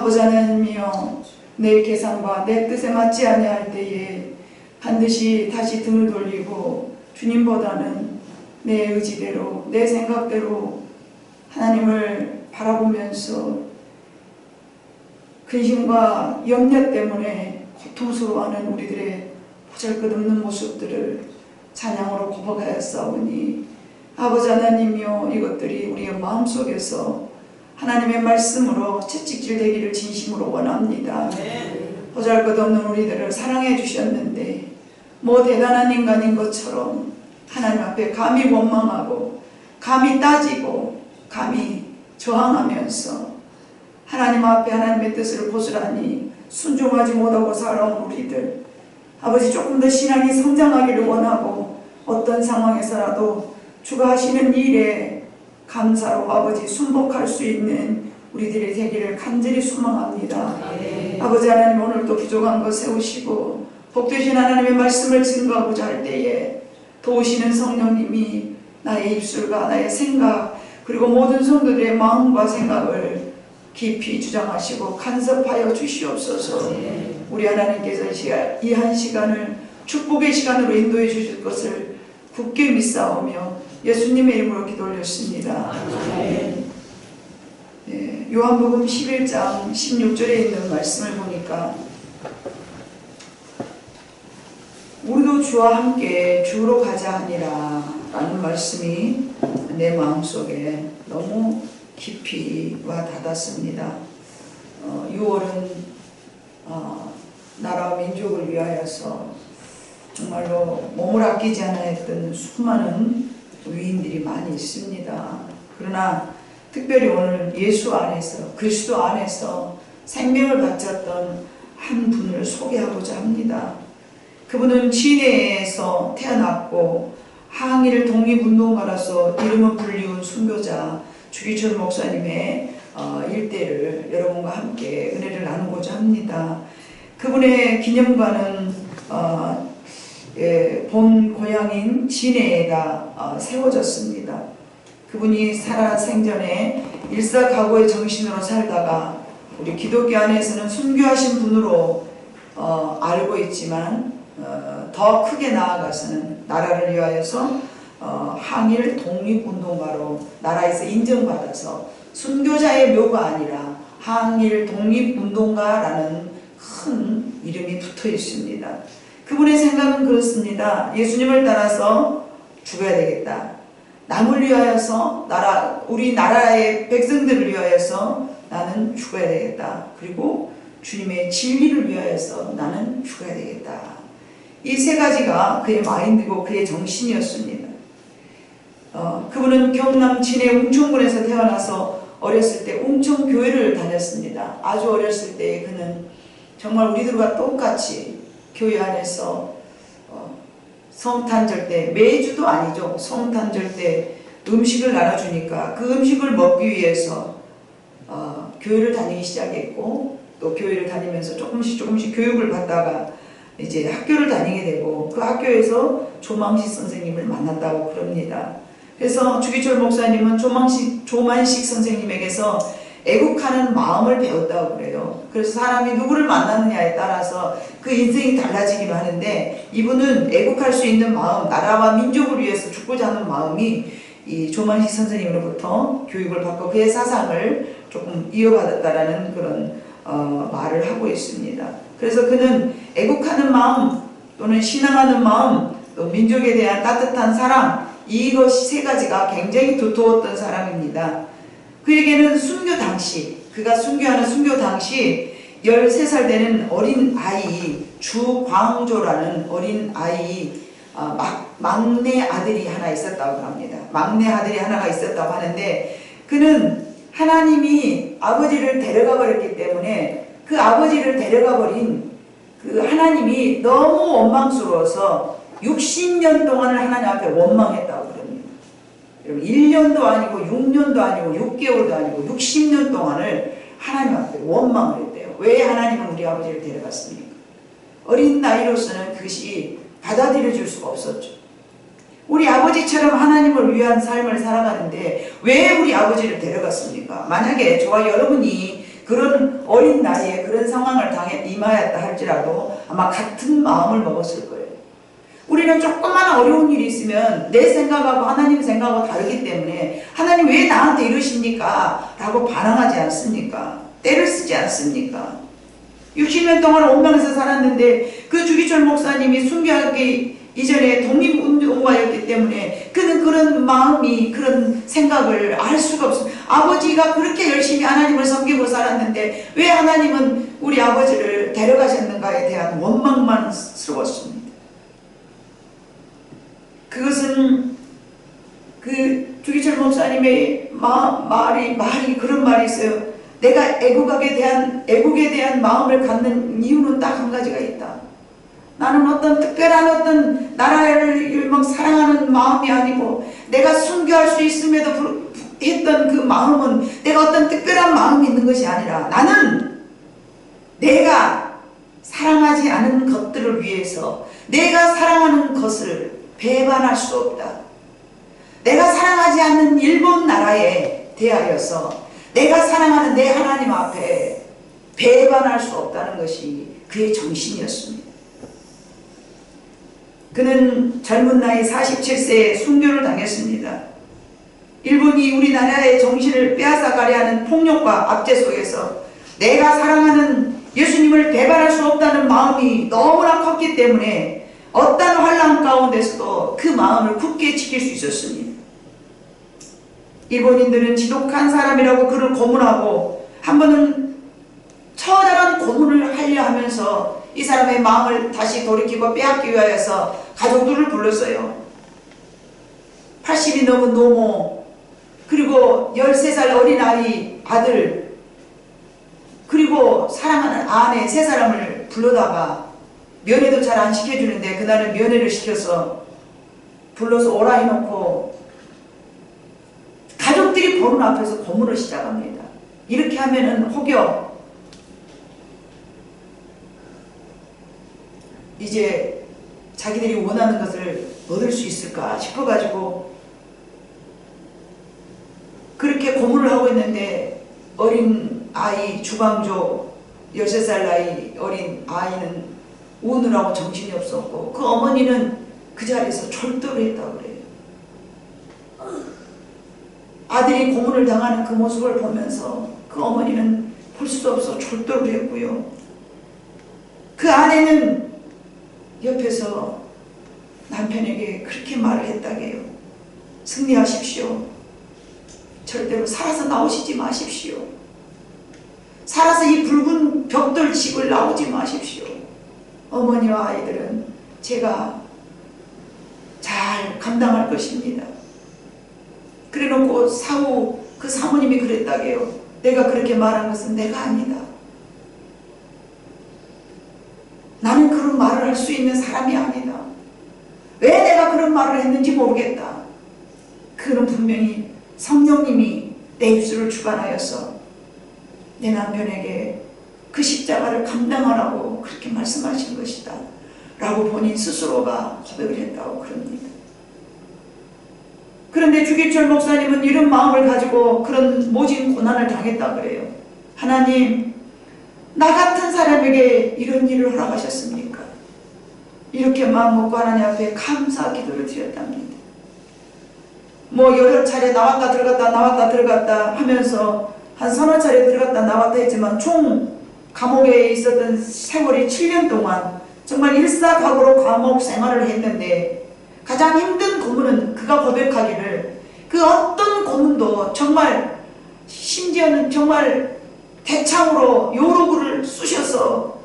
아버지 하나님이여, 내 계산과 내 뜻에 맞지 아니할 때에 반드시 다시 등을 돌리고 주님보다는 내 의지대로, 내 생각대로 하나님을 바라보면서 근심과 염려 때문에 고통스러워하는 우리들의 보잘것없는 모습들을 찬양으로 고백하였사오니 아버지 하나님이여, 이것들이 우리의 마음속에서 하나님의 말씀으로 채찍질 되기를 진심으로 원합니다. 보잘것없는 우리들을 사랑해 주셨는데 뭐 대단한 인간인 것처럼 하나님 앞에 감히 원망하고 감히 따지고 감히 저항하면서 하나님 앞에 하나님의 뜻을 고스란히 순종하지 못하고 살아온 우리들, 아버지 조금 더 신앙이 성장하기를 원하고 어떤 상황에서라도 주가 하시는 일에 감사로 아버지 순복할 수 있는 우리들이 되기를 간절히 소망합니다. 아버지 하나님, 오늘도 부족한 것 세우시고 복되신 하나님의 말씀을 증거하고자 할 때에 도우시는 성령님이 나의 입술과 나의 생각 그리고 모든 성도들의 마음과 생각을 깊이 주장하시고 간섭하여 주시옵소서. 우리 하나님께서 이 한 시간을 축복의 시간으로 인도해 주실 것을 굳게 믿사오며 예수님의 이름으로 기도 올렸습니다. 네, 요한복음 11장 16절에 있는 말씀을 보니까 우리도 주와 함께 주로 가자 하니라 라는 말씀이 내 마음속에 너무 깊이 와 닿았습니다. 6월은 나라와 민족을 위하여서 정말로 몸을 아끼지 않아 했던 수많은 위인들이 많이 있습니다. 그러나 특별히 오늘 예수 안에서, 그리스도 안에서 생명을 바쳤던 한 분을 소개하고자 합니다. 그분은 진해에서 태어났고 항일 독립운동가로서 이름은 불리운 순교자 주기철 목사님의 일대를 여러분과 함께 은혜를 나누고자 합니다. 그분의 기념관은 본 고향인 진해에다 세워졌습니다. 그분이 살아생전에 일사각오의 정신으로 살다가 우리 기독교 안에서는 순교하신 분으로 알고 있지만 더 크게 나아가서는 나라를 위하여서 항일 독립운동가로 나라에서 인정받아서 순교자의 묘가 아니라 항일 독립운동가라는 큰 이름이 붙어 있습니다. 그분의 생각은 그렇습니다. 예수님을 따라서 죽어야 되겠다. 남을 위하여서 우리 나라의 백성들을 위하여서 나는 죽어야 되겠다. 그리고 주님의 진리를 위하여서 나는 죽어야 되겠다. 이 세 가지가 그의 마인드고 그의 정신이었습니다. 그분은 경남 진해 웅천군에서 태어나서 어렸을 때 웅천교회를 다녔습니다. 아주 어렸을 때 그는 정말 우리들과 똑같이 교회 안에서 성탄절 때, 매주도 아니죠, 성탄절 때 음식을 나눠주니까 그 음식을 먹기 위해서 교회를 다니기 시작했고, 또 교회를 다니면서 조금씩 교육을 받다가 이제 학교를 다니게 되고 그 학교에서 조만식 선생님을 만났다고 그럽니다. 그래서 주기철 목사님은 조만식 선생님에게서 애국하는 마음을 배웠다고 그래요. 그래서 사람이 누구를 만나느냐에 따라서 그 인생이 달라지기도 하는데, 이분은 애국할 수 있는 마음, 나라와 민족을 위해서 죽고자 하는 마음이 이 조만식 선생님으로부터 교육을 받고 그의 사상을 조금 이어받았다라는 그런 말을 하고 있습니다. 그래서 그는 애국하는 마음 또는 신앙하는 마음, 또 민족에 대한 따뜻한 사랑, 이것이 세 가지가 굉장히 두터웠던 사람입니다. 그에게는 순교 당시, 그가 순교하는 순교 당시 13살 되는 어린 아이, 주광조라는 어린 아이, 막내 아들이 하나 있었다고 합니다. 막내 아들이 하나가 있었다고 하는데, 그는 하나님이 아버지를 데려가 버렸기 때문에 그 아버지를 데려가 버린 그 하나님이 너무 원망스러워서 60년 동안을 하나님 앞에 원망했다고 그럽니다. 여러분, 1년도 아니고 6년도 아니고 6개월도 아니고 60년 동안을 하나님 앞에 원망을 했대요. 왜 하나님은 우리 아버지를 데려갔습니까? 어린 나이로서는 그것이 받아들여 줄 수가 없었죠. 우리 아버지처럼 하나님을 위한 삶을 살아가는데 왜 우리 아버지를 데려갔습니까? 만약에 저와 여러분이 그런 어린 나이에 그런 상황을 임하였다 할지라도 아마 같은 마음을 먹었을 거예요. 우리는 조그마한 어려운 일이 있으면 내 생각하고 하나님 생각하고 다르기 때문에 하나님 왜 나한테 이러십니까? 라고 반항하지 않습니까? 때를 쓰지 않습니까? 60년 동안 원망에서 살았는데 그 주기철 목사님이 순교하기 이전에 독립운동가였기 때문에 그는 그런 마음이 그런 생각을 알 수가 없어요. 아버지가 그렇게 열심히 하나님을 섬기고 살았는데 왜 하나님은 우리 아버지를 데려가셨는가에 대한 원망만 스러웠습니다. 그것은 그 주기철 목사님의 말이 그런 말이 있어요. 내가 애국에 대한 마음을 갖는 이유는 딱 한 가지가 있다. 나는 어떤 특별한 어떤 나라를 막 사랑하는 마음이 아니고 내가 순교할 수 있음에도 했던 그 마음은 내가 어떤 특별한 마음이 있는 것이 아니라 나는 내가 사랑하지 않은 것들을 위해서 내가 사랑하는 것을 배반할 수 없다. 내가 사랑하지 않는 일본 나라에 대하여서 내가 사랑하는 내 하나님 앞에 배반할 수 없다는 것이 그의 정신이었습니다. 그는 젊은 나이 47세에 순교를 당했습니다. 일본이 우리나라의 정신을 빼앗아가려 하는 폭력과 압제 속에서 내가 사랑하는 예수님을 배반할 수 없다는 마음이 너무나 컸기 때문에 어떤 환난 가운데서도 그 마음을 굳게 지킬 수 있었습니다. 일본인들은 지독한 사람이라고 그를 고문하고 한 번은 처절한 고문을 하려 하면서 이 사람의 마음을 다시 돌이키고 빼앗기 위하여서 가족들을 불렀어요. 80이 넘은 노모, 그리고 13살 어린아이 아들, 그리고 사랑하는 아내 3사람을 불러다가 면회도 잘 안 시켜주는데 그날은 면회를 시켜서 불러서 오라 해놓고 가족들이 보는 앞에서 고문을 시작합니다. 이렇게 하면은 혹여 이제 자기들이 원하는 것을 얻을 수 있을까 싶어가지고 그렇게 고문을 하고 있는데 어린 아이 주광조 13살 나이 어린 아이는 우느라고 정신이 없었고 그 어머니는 그 자리에서 절도를 했다고 그래요. 아들이 고문을 당하는 그 모습을 보면서 그 어머니는 볼 수 없어 절도를 했고요. 그 아내는 옆에서 남편에게 그렇게 말을 했다게요. 승리하십시오. 절대로 살아서 나오시지 마십시오. 살아서 이 붉은 벽돌 집을 나오지 마십시오. 어머니와 아이들은 제가 잘 감당할 것입니다. 그래 놓고 사후 그 사모님이 그랬다게요. 내가 그렇게 말한 것은 내가 아니다. 나는 그런 말을 할 수 있는 사람이 아니다. 왜 내가 그런 말을 했는지 모르겠다. 그는 분명히 성령님이 내 입술을 주관하여서 내 남편에게 그 십자가를 감당하라고 그렇게 말씀하신 것이다 라고 본인 스스로가 고백을 했다고 그럽니다. 그런데 주기철 목사님은 이런 마음을 가지고 그런 모진 고난을 당했다 그래요. 하나님, 나 같은 사람에게 이런 일을 허락하셨습니까? 이렇게 마음 먹고 하나님 앞에 감사 기도를 드렸답니다. 뭐 여러 차례 나왔다 들어갔다 하면서 한 서너 차례 들어갔다 나왔다 했지만 총 감옥에 있었던 세월이 7년 동안 정말 일사각오로 감옥 생활을 했는데 가장 힘든 고문은 그가 고백하기를 그 어떤 고문도 정말 심지어는 정말 대창으로 요로구를 쑤셔서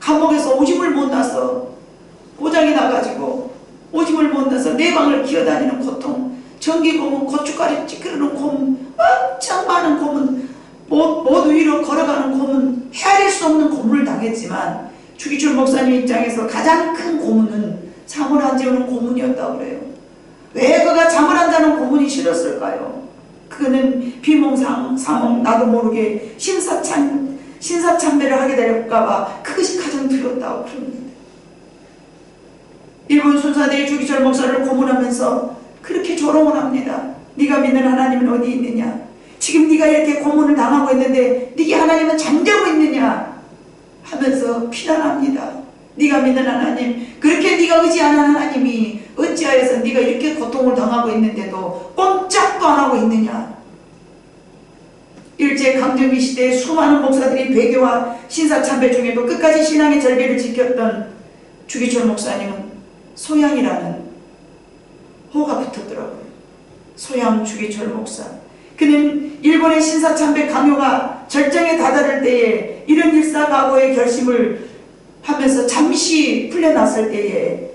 감옥에서 오줌을 못 나서 고장이 나가지고 오줌을 못 나서 내 방을 기어다니는 고통, 전기 고문, 고춧가루 찌끄러는 고문, 엄청 많은 고문, 모두 위로 걸어가는 고문, 헤아릴 수 없는 고문을 당했지만 주기철 목사님 입장에서 가장 큰 고문은 잠을 안 재우는 고문이었다고 그래요. 왜 그가 잠을 안 자는 고문이 싫었을까요? 그는 비몽사몽 나도 모르게 신사참배를 하게 될까봐 그것이 가장 두렵다고 그럽니다. 일본 순사들이 주기철 목사를 고문하면서 그렇게 조롱을 합니다. 네가 믿는 하나님은 어디 있느냐? 지금 네가 이렇게 고문을 당하고 있는데 네게 하나님은 잠자고 있느냐 하면서 비난합니다. 네가 믿는 하나님, 그렇게 네가 의지하는 하나님이 어찌하여서 네가 이렇게 고통을 당하고 있는데도 꼼짝도 안 하고 있느냐. 일제강점기 시대에 수많은 목사들이 배교와 신사참배 중에도 끝까지 신앙의 절개를 지켰던 주기철 목사님은 소양이라는 호가 붙었더라고요. 소양 주기철 목사. 그는 일본의 신사참배 강요가 절정에 다다를 때에 이런 일사각오의 결심을 하면서 잠시 풀려났을 때에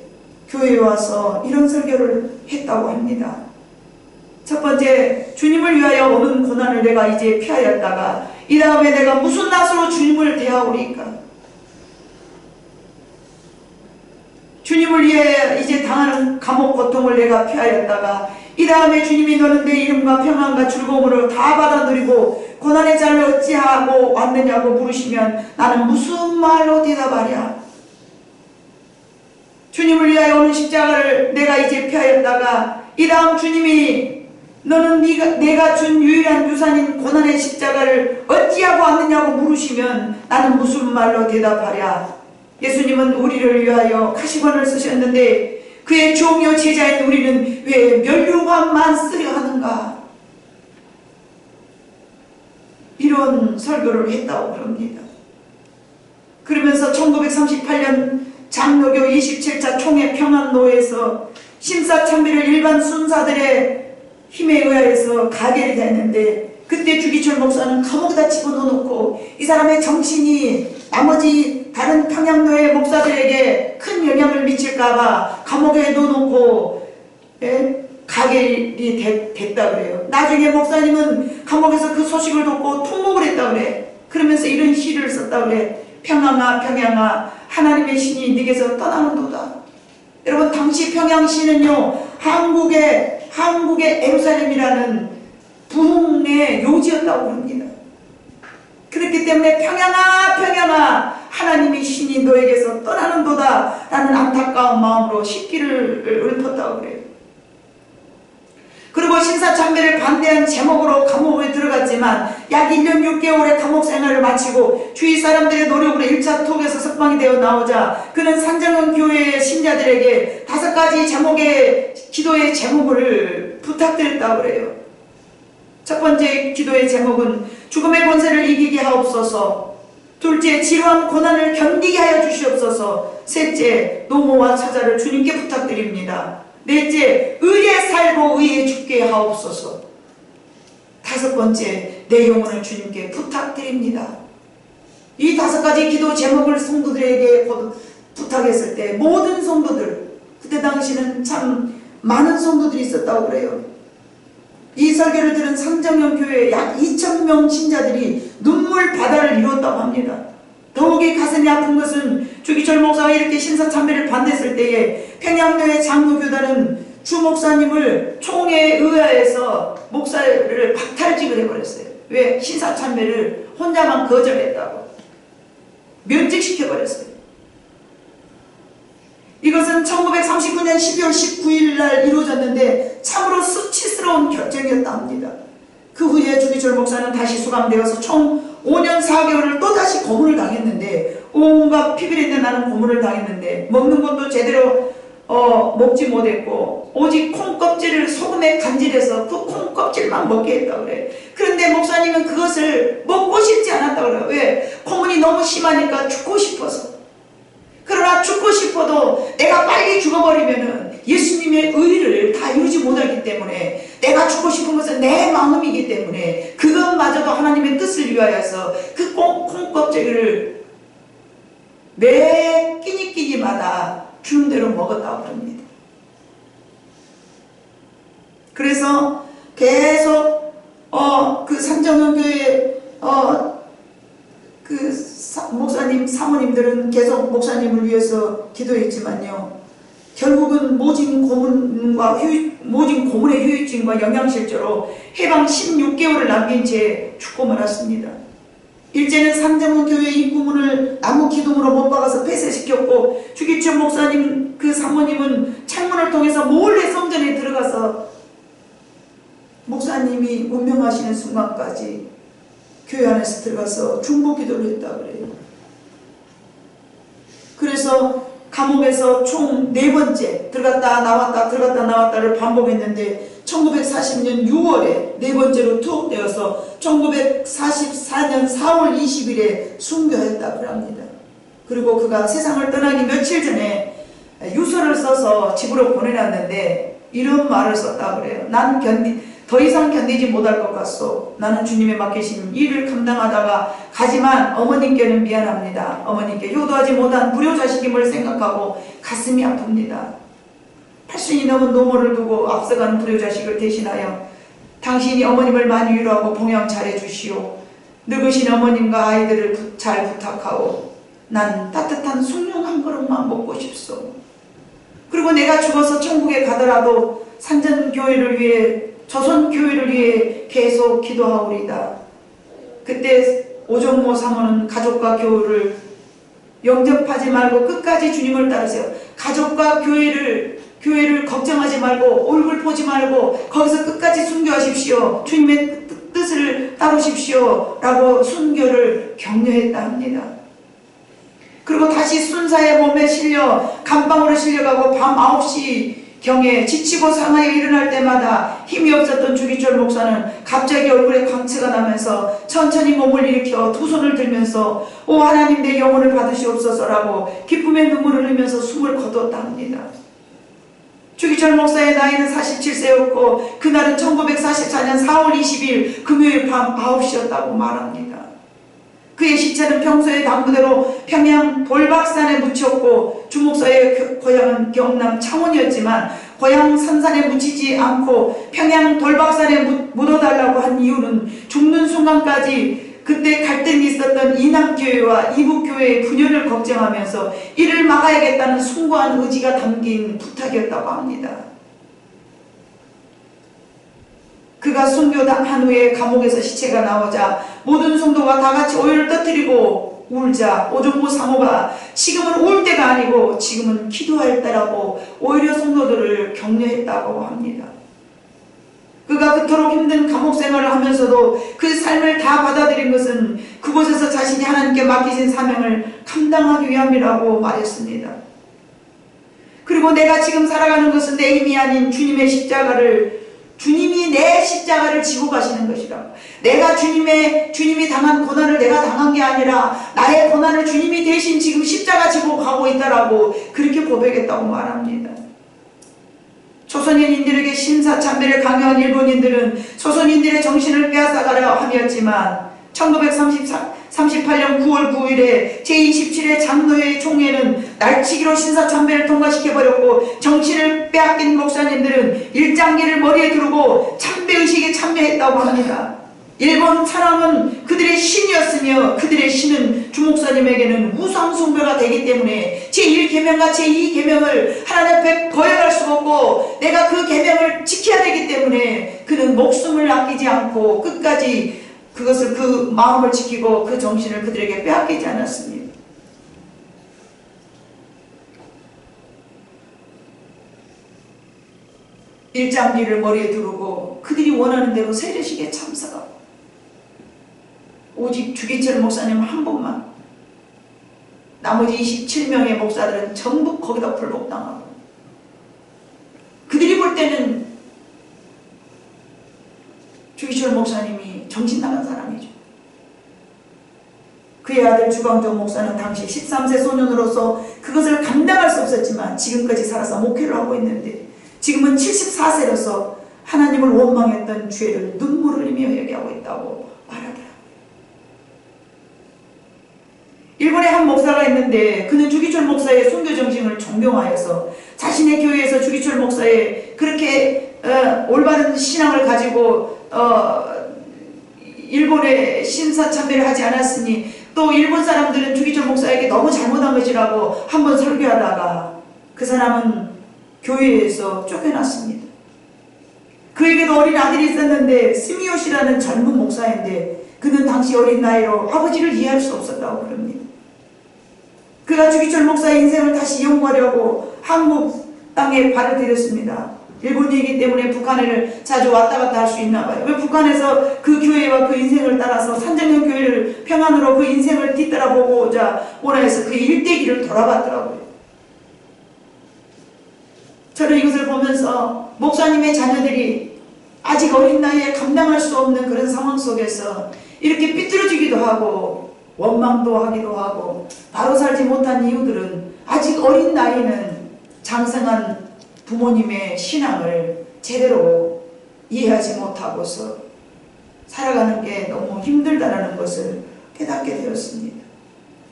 교회에 와서 이런 설교를 했다고 합니다. 첫 번째, 주님을 위하여 오는 고난을 내가 이제 피하였다가 이 다음에 내가 무슨 낯으로 주님을 대하오리까. 주님을 위해 이제 당하는 감옥 고통을 내가 피하였다가 이 다음에 주님이 너는 내 이름과 평안과 즐거움으로 다 받아 누리고 고난의 자를 어찌하고 왔느냐고 물으시면 나는 무슨 말로 대답하랴. 주님을 위하여 오는 십자가를 내가 이제 피하였다가 이 다음 주님이 너는 내가 준 유일한 유산인 고난의 십자가를 어찌하고 왔느냐고 물으시면 나는 무슨 말로 대답하랴. 예수님은 우리를 위하여 가시관을 쓰셨는데 그의 종이요 제자인 우리는 왜 면류관만 쓰려 하는가. 이런 설교를 했다고 그럽니다. 그러면서 1938년 장로교 27차 총회 평안노회에서 심사참배를 일반 순사들의 힘에 의하여서 가결이 됐는데 그때 주기철 목사는 감옥에다 집어넣어놓고 이 사람의 정신이 나머지 다른 평양노회 목사들에게 큰 영향을 미칠까봐 감옥에 넣어놓고 가결이 됐다 그래요. 나중에 목사님은 감옥에서 그 소식을 듣고 통곡을 했다 그래. 그러면서 이런 시를 썼다 그래. 평양아 평양아 하나님의 신이 네게서 떠나는도다. 여러분 당시 평양시는요 한국의 예루살렘이라는 부흥의 요지였다고 합니다. 그렇기 때문에 평양아 평양아 하나님의 신이 너에게서 떠나는도다 라는 안타까운 마음으로 시기를 읊었다고 그래요. 그리고 신사참배를 반대한 제목으로 감옥에 들어갔지만 약 1년 6개월의 감옥 생활을 마치고 주위 사람들의 노력으로 1차 톡에서 석방이 되어 나오자 그는 산정은 교회의 신자들에게 5가지 제목의 기도의 제목을 부탁드렸다고 그래요. 첫 번째 기도의 제목은 죽음의 권세를 이기게 하옵소서. 둘째, 지루한 고난을 견디게 하여 주시옵소서. 셋째, 노모와 처자를 주님께 부탁드립니다. 넷째, 의에 살고 의에 죽게 하옵소서. 다섯 번째, 내 영혼을 주님께 부탁드립니다. 이 5가지 기도 제목을 성도들에게 부탁했을 때 모든 성도들, 그때 당시는 참 많은 성도들이 있었다고 그래요. 이 설교를 들은 상정연 교회에 약 2,000명 신자들이 눈물 바다를 이뤘다고 합니다. 더욱이 가슴이 아픈 것은 주기철 목사가 이렇게 신사참배를 반대했을 때에 평양교회 장로교단은 주 목사님을 총회에 의하여서 목사를 박탈직을 해버렸어요. 왜? 신사참배를 혼자만 거절했다고 면직시켜버렸어요. 이것은 1939년 12월 19일 날 이루어졌는데 참으로 수치스러운 결정이었다 합니다. 그 후에 주기철 목사는 다시 수감되어서 총 5년 4개월을 또다시 고문을 당했는데 온갖 피비린내 나는 고문을 당했는데 먹는 것도 제대로 먹지 못했고 오직 콩껍질을 소금에 간질해서 그 콩껍질만 먹게 했다고 그래. 그런데 목사님은 그것을 먹고 싶지 않았다고 그래요. 왜? 고문이 너무 심하니까 죽고 싶어서. 그러나 죽고 싶어도 내가 빨리 죽어버리면은 예수님의 의를 다 이루지 못하기 때문에 내가 죽고 싶은 것은 내 마음이기 때문에 그것마저도 하나님의 뜻을 위하여서 그 콩껍질을 매 끼니끼니마다 주는 대로 먹었다고 합니다. 그래서 계속 그 산정연 교회 목사님 사모님들은 계속 목사님을 위해서 기도했지만요. 결국은 모진 고문의 후유증과 영양실조로 해방 16개월을 남긴 채 죽고 말았습니다. 일제는 상정은 교회 입구문을 나무 기둥으로 못 박아서 폐쇄시켰고 주기철 목사님 그 사모님은 창문을 통해서 몰래 성전에 들어가서 목사님이 운명하시는 순간까지 교회 안에서 들어가서 중보 기도를 했다 그래요. 그래서 감옥에서 총 4번째 들어갔다 나왔다 들어갔다 나왔다를 반복했는데 1940년 6월에 4번째로 투옥되어서 1944년 4월 20일에 순교했다고 합니다. 그리고 그가 세상을 떠나기 며칠 전에 유서를 써서 집으로 보내놨는데 이런 말을 썼다고 그래요. 난 더 이상 견디지 못할 것 같소. 나는 주님의 맡기신 일을 감당하다가 가지만 어머님께는 미안합니다. 어머님께 효도하지 못한 불효자식임을 생각하고 가슴이 아픕니다. 8순이 넘은 노모를 두고 앞서가는 불효자식을 대신하여 당신이 어머님을 많이 위로하고 봉양 잘해주시오. 늙으신 어머님과 아이들을 잘 부탁하오. 난 따뜻한 숭늉 한 그릇만 먹고 싶소. 그리고 내가 죽어서 천국에 가더라도 산전교회를 위해 조선교회를 위해 계속 기도하오리다. 그때 오정모 사모는 가족과 교회를 영접하지 말고 끝까지 주님을 따르세요. 가족과 교회를 걱정하지 말고 얼굴 보지 말고 거기서 끝까지 순교하십시오. 주님의 뜻을 따르십시오. 라고 순교를 격려했다 합니다. 그리고 다시 순사의 몸에 실려 감방으로 실려가고 밤 9시 경에 지치고 상하여 일어날 때마다 힘이 없었던 주기철 목사는 갑자기 얼굴에 광채가 나면서 천천히 몸을 일으켜 두 손을 들면서 오 하나님 내 영혼을 받으시옵소서라고 기쁨의 눈물을 흘리면서 숨을 거두었다 합니다. 주기철 목사의 나이는 47세였고 그날은 1944년 4월 20일 금요일 밤 9시였다고 말합니다. 그의 시체는 평소의 당부대로 평양 돌박산에 묻혔고 주목사의 고향은 경남 창원이었지만 고향 산산에 묻히지 않고 평양 돌박산에 묻어달라고 한 이유는 죽는 순간까지 그때 갈등이 있었던 이남교회와 이북교회의 분열을 걱정하면서 이를 막아야겠다는 숭고한 의지가 담긴 부탁이었다고 합니다. 그가 순교한 후에 감옥에서 시체가 나오자 모든 성도가 다같이 오열을 터뜨리고 울자 오정모 사모가 지금은 울 때가 아니고 지금은 기도할 때라고 오히려 성도들을 격려했다고 합니다. 그가 그토록 힘든 감옥 생활을 하면서도 그 삶을 다 받아들인 것은 그곳에서 자신이 하나님께 맡기신 사명을 감당하기 위함이라고 말했습니다. 그리고 내가 지금 살아가는 것은 내 힘이 아닌 주님이 내 십자가를 지고 가시는 것이라고. 내가 주님이 당한 고난을 내가 당한 게 아니라 나의 고난을 주님이 대신 지금 십자가 지고 가고 있다라고 그렇게 고백했다고 말합니다. 조선인들에게 신사참배를 강요한 일본인들은 조선인들의 정신을 빼앗아가려 함이었지만 1938년 9월 9일에 제27회 장로회 총회는 날치기로 신사참배를 통과시켜버렸고 정신을 빼앗긴 목사님들은 일장기를 머리에 두르고 참배의식에 참여했다고 합니다. 일본 사람은 그들의 신이었으며 그들의 신은 주목사님에게는 우상숭배가 되기 때문에 제1계명과 제2계명을 하나님 앞에 거역할 수가 없고 내가 그 계명을 지켜야 되기 때문에 그는 목숨을 아끼지 않고 끝까지 그것을 그 마음을 지키고 그 정신을 그들에게 빼앗기지 않았습니다. 일장기를 머리에 두르고 그들이 원하는 대로 세례식에 참석하고 오직 주기철 목사님 한 분만 나머지 27명의 목사들은 전부 거기다 불복당하고 그들이 볼 때는 주기철 목사님이 정신 나간 사람이죠. 그의 아들 주광조 목사는 당시 13세 소년으로서 그것을 감당할 수 없었지만 지금까지 살아서 목회를 하고 있는데 지금은 74세로서 하나님을 원망했던 죄를 눈물을 흘리며 얘기하고 있다고 말하더라고요. 일본에 한 목사가 있는데 그는 주기철 목사의 순교 정신을 존경하여서 자신의 교회에서 주기철 목사의 그렇게 올바른 신앙을 가지고 일본에 신사참배를 하지 않았으니 또 일본 사람들은 주기철 목사에게 너무 잘못한 것이라고 한번 설교하다가 그 사람은 교회에서 쫓겨났습니다. 그에게도 어린 아들이 있었는데 스미요시라는 젊은 목사인데 그는 당시 어린 나이로 아버지를 이해할 수 없었다고 그럽니다. 그가 주기철 목사의 인생을 다시 연구하려고 한국 땅에 발을 들였습니다. 일본이기 때문에 북한을 자주 왔다 갔다 할 수 있나 봐요. 왜 북한에서 그 교회와 그 인생을 따라서 산정형 교회를 평안으로 그 인생을 뒤따라보고자 원해서 그 일대기를 돌아봤더라고요. 저는 이것을 보면서 목사님의 자녀들이 아직 어린 나이에 감당할 수 없는 그런 상황 속에서 이렇게 삐뚤어지기도 하고 원망도 하기도 하고 바로 살지 못한 이유들은 아직 어린 나이는 장성한 부모님의 신앙을 제대로 이해하지 못하고서 살아가는 게 너무 힘들다는 것을 깨닫게 되었습니다.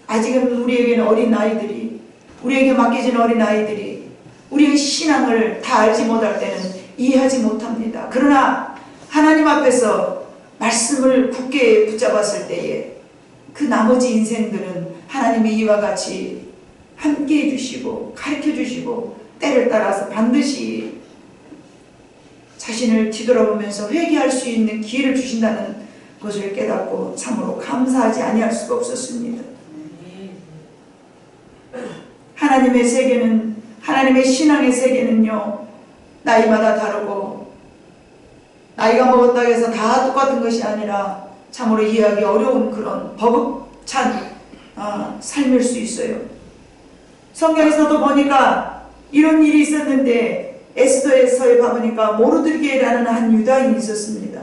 아직은 우리에게는 어린 아이들이, 우리에게 맡겨진 어린 아이들이 우리의 신앙을 다 알지 못할 때는 이해하지 못합니다. 그러나 하나님 앞에서 말씀을 굳게 붙잡았을 때에 그 나머지 인생들은 하나님이 이와 같이 함께 해주시고 가르쳐 주시고 때를 따라서 반드시 자신을 뒤돌아보면서 회개할 수 있는 기회를 주신다는 것을 깨닫고 참으로 감사하지 아니할 수가 없었습니다. 하나님의 세계는, 하나님의 신앙의 세계는요, 나이마다 다르고 나이가 먹었다고 해서 다 똑같은 것이 아니라 참으로 이해하기 어려운 그런 버벅찬 삶일 수 있어요. 성경에서도 보니까 이런 일이 있었는데 에스더에서에 가보니까 모르드게라는 한 유다인이 있었습니다.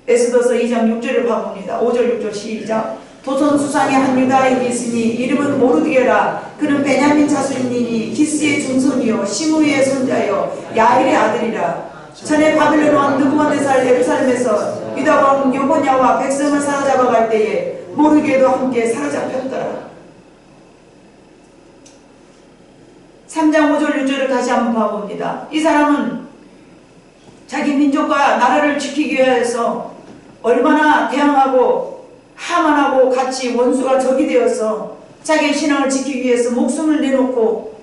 에스더서 2장 6절을 봐봅니다. 5절 6절 시작. 도선 수상의 한 유다인이 있으니 이름은 모르드게라. 그는 베냐민 자손이니 기스의 증손이요 시므이의 손자요 야일의 아들이라. 전에 바빌론 왕 느부갓네살 예루살렘에서 유다 왕 여호냐와 백성을 사로잡아갈 때에 모르드게도 함께 사로잡혔더라. 3장 5절 6절을 다시 한번 봐봅니다. 이 사람은 자기 민족과 나라를 지키기 위해서 얼마나 대항하고 하만하고 같이 원수가 적이 되어서 자기의 신앙을 지키기 위해서 목숨을 내놓고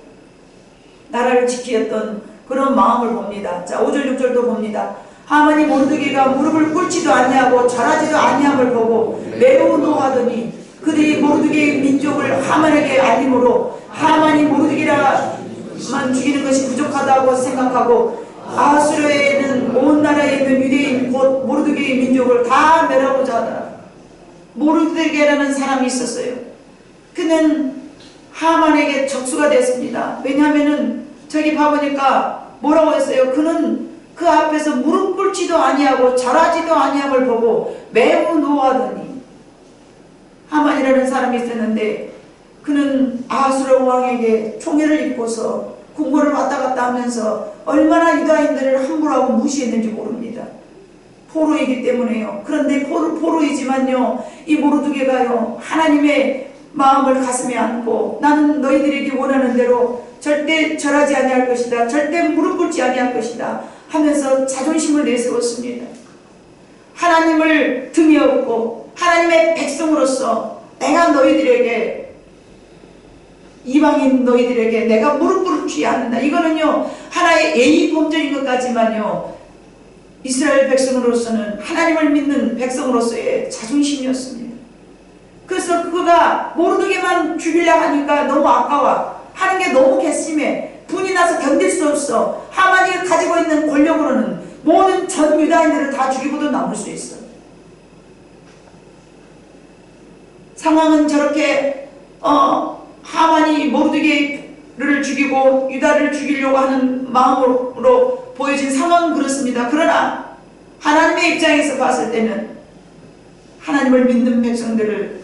나라를 지키었던 그런 마음을 봅니다. 자, 5절 6절도 봅니다. 하만이 모르드게가 무릎을 꿇지도 아니하고 절하지도 아니함을 보고 매우 노하더니 그들이 모르드게의 민족을 하만에게 알림으로 하만이 모르드게라만 죽이는 것이 부족하다고 생각하고 아수르에는 온 나라에 있는 유대인 곧 모르드게의 민족을 다 멸하고자 하더라. 모르드게라는 사람이 있었어요. 그는 하만에게 적수가 됐습니다. 왜냐하면은 저기 봐보니까 뭐라고 했어요? 그는 그 앞에서 무릎 꿇지도 아니하고 절하지도 아니함을 보고 매우 노하더니. 하만이라는 사람이 있었는데 그는 아수르 왕에게 총애를 입고서 궁궐을 왔다 갔다 하면서 얼마나 유다인들을 함부로 하고 무시했는지 모릅니다. 포로이기 때문에요. 그런데 포로이지만요, 이 모르드게가요 하나님의 마음을 가슴에 안고 나는 너희들에게 원하는 대로 절대 절하지 아니할 것이다, 절대 무릎 꿇지 아니할 것이다 하면서 자존심을 내세웠습니다. 하나님을 등에 업고 하나님의 백성으로서 내가 너희들에게, 이방인 너희들에게 내가 무릎 꿇지 않는다. 이거는요 하나의 예의 범절인 것 같지만요 이스라엘 백성으로서는, 하나님을 믿는 백성으로서의 자존심이었습니다. 그래서 그가 모르드게만 죽이려 하니까 너무 아까워 하는 게 너무 괘씸해. 분이 나서 견딜 수 없어. 하만이 가지고 있는 권력으로는 모든 전 유다인들을 다 죽이고도 남을 수 있어. 상황은 저렇게 하만이 모르드게를 죽이고 유다를 죽이려고 하는 마음으로 보여진 상황은 그렇습니다. 그러나 하나님의 입장에서 봤을 때는 하나님을 믿는 백성들을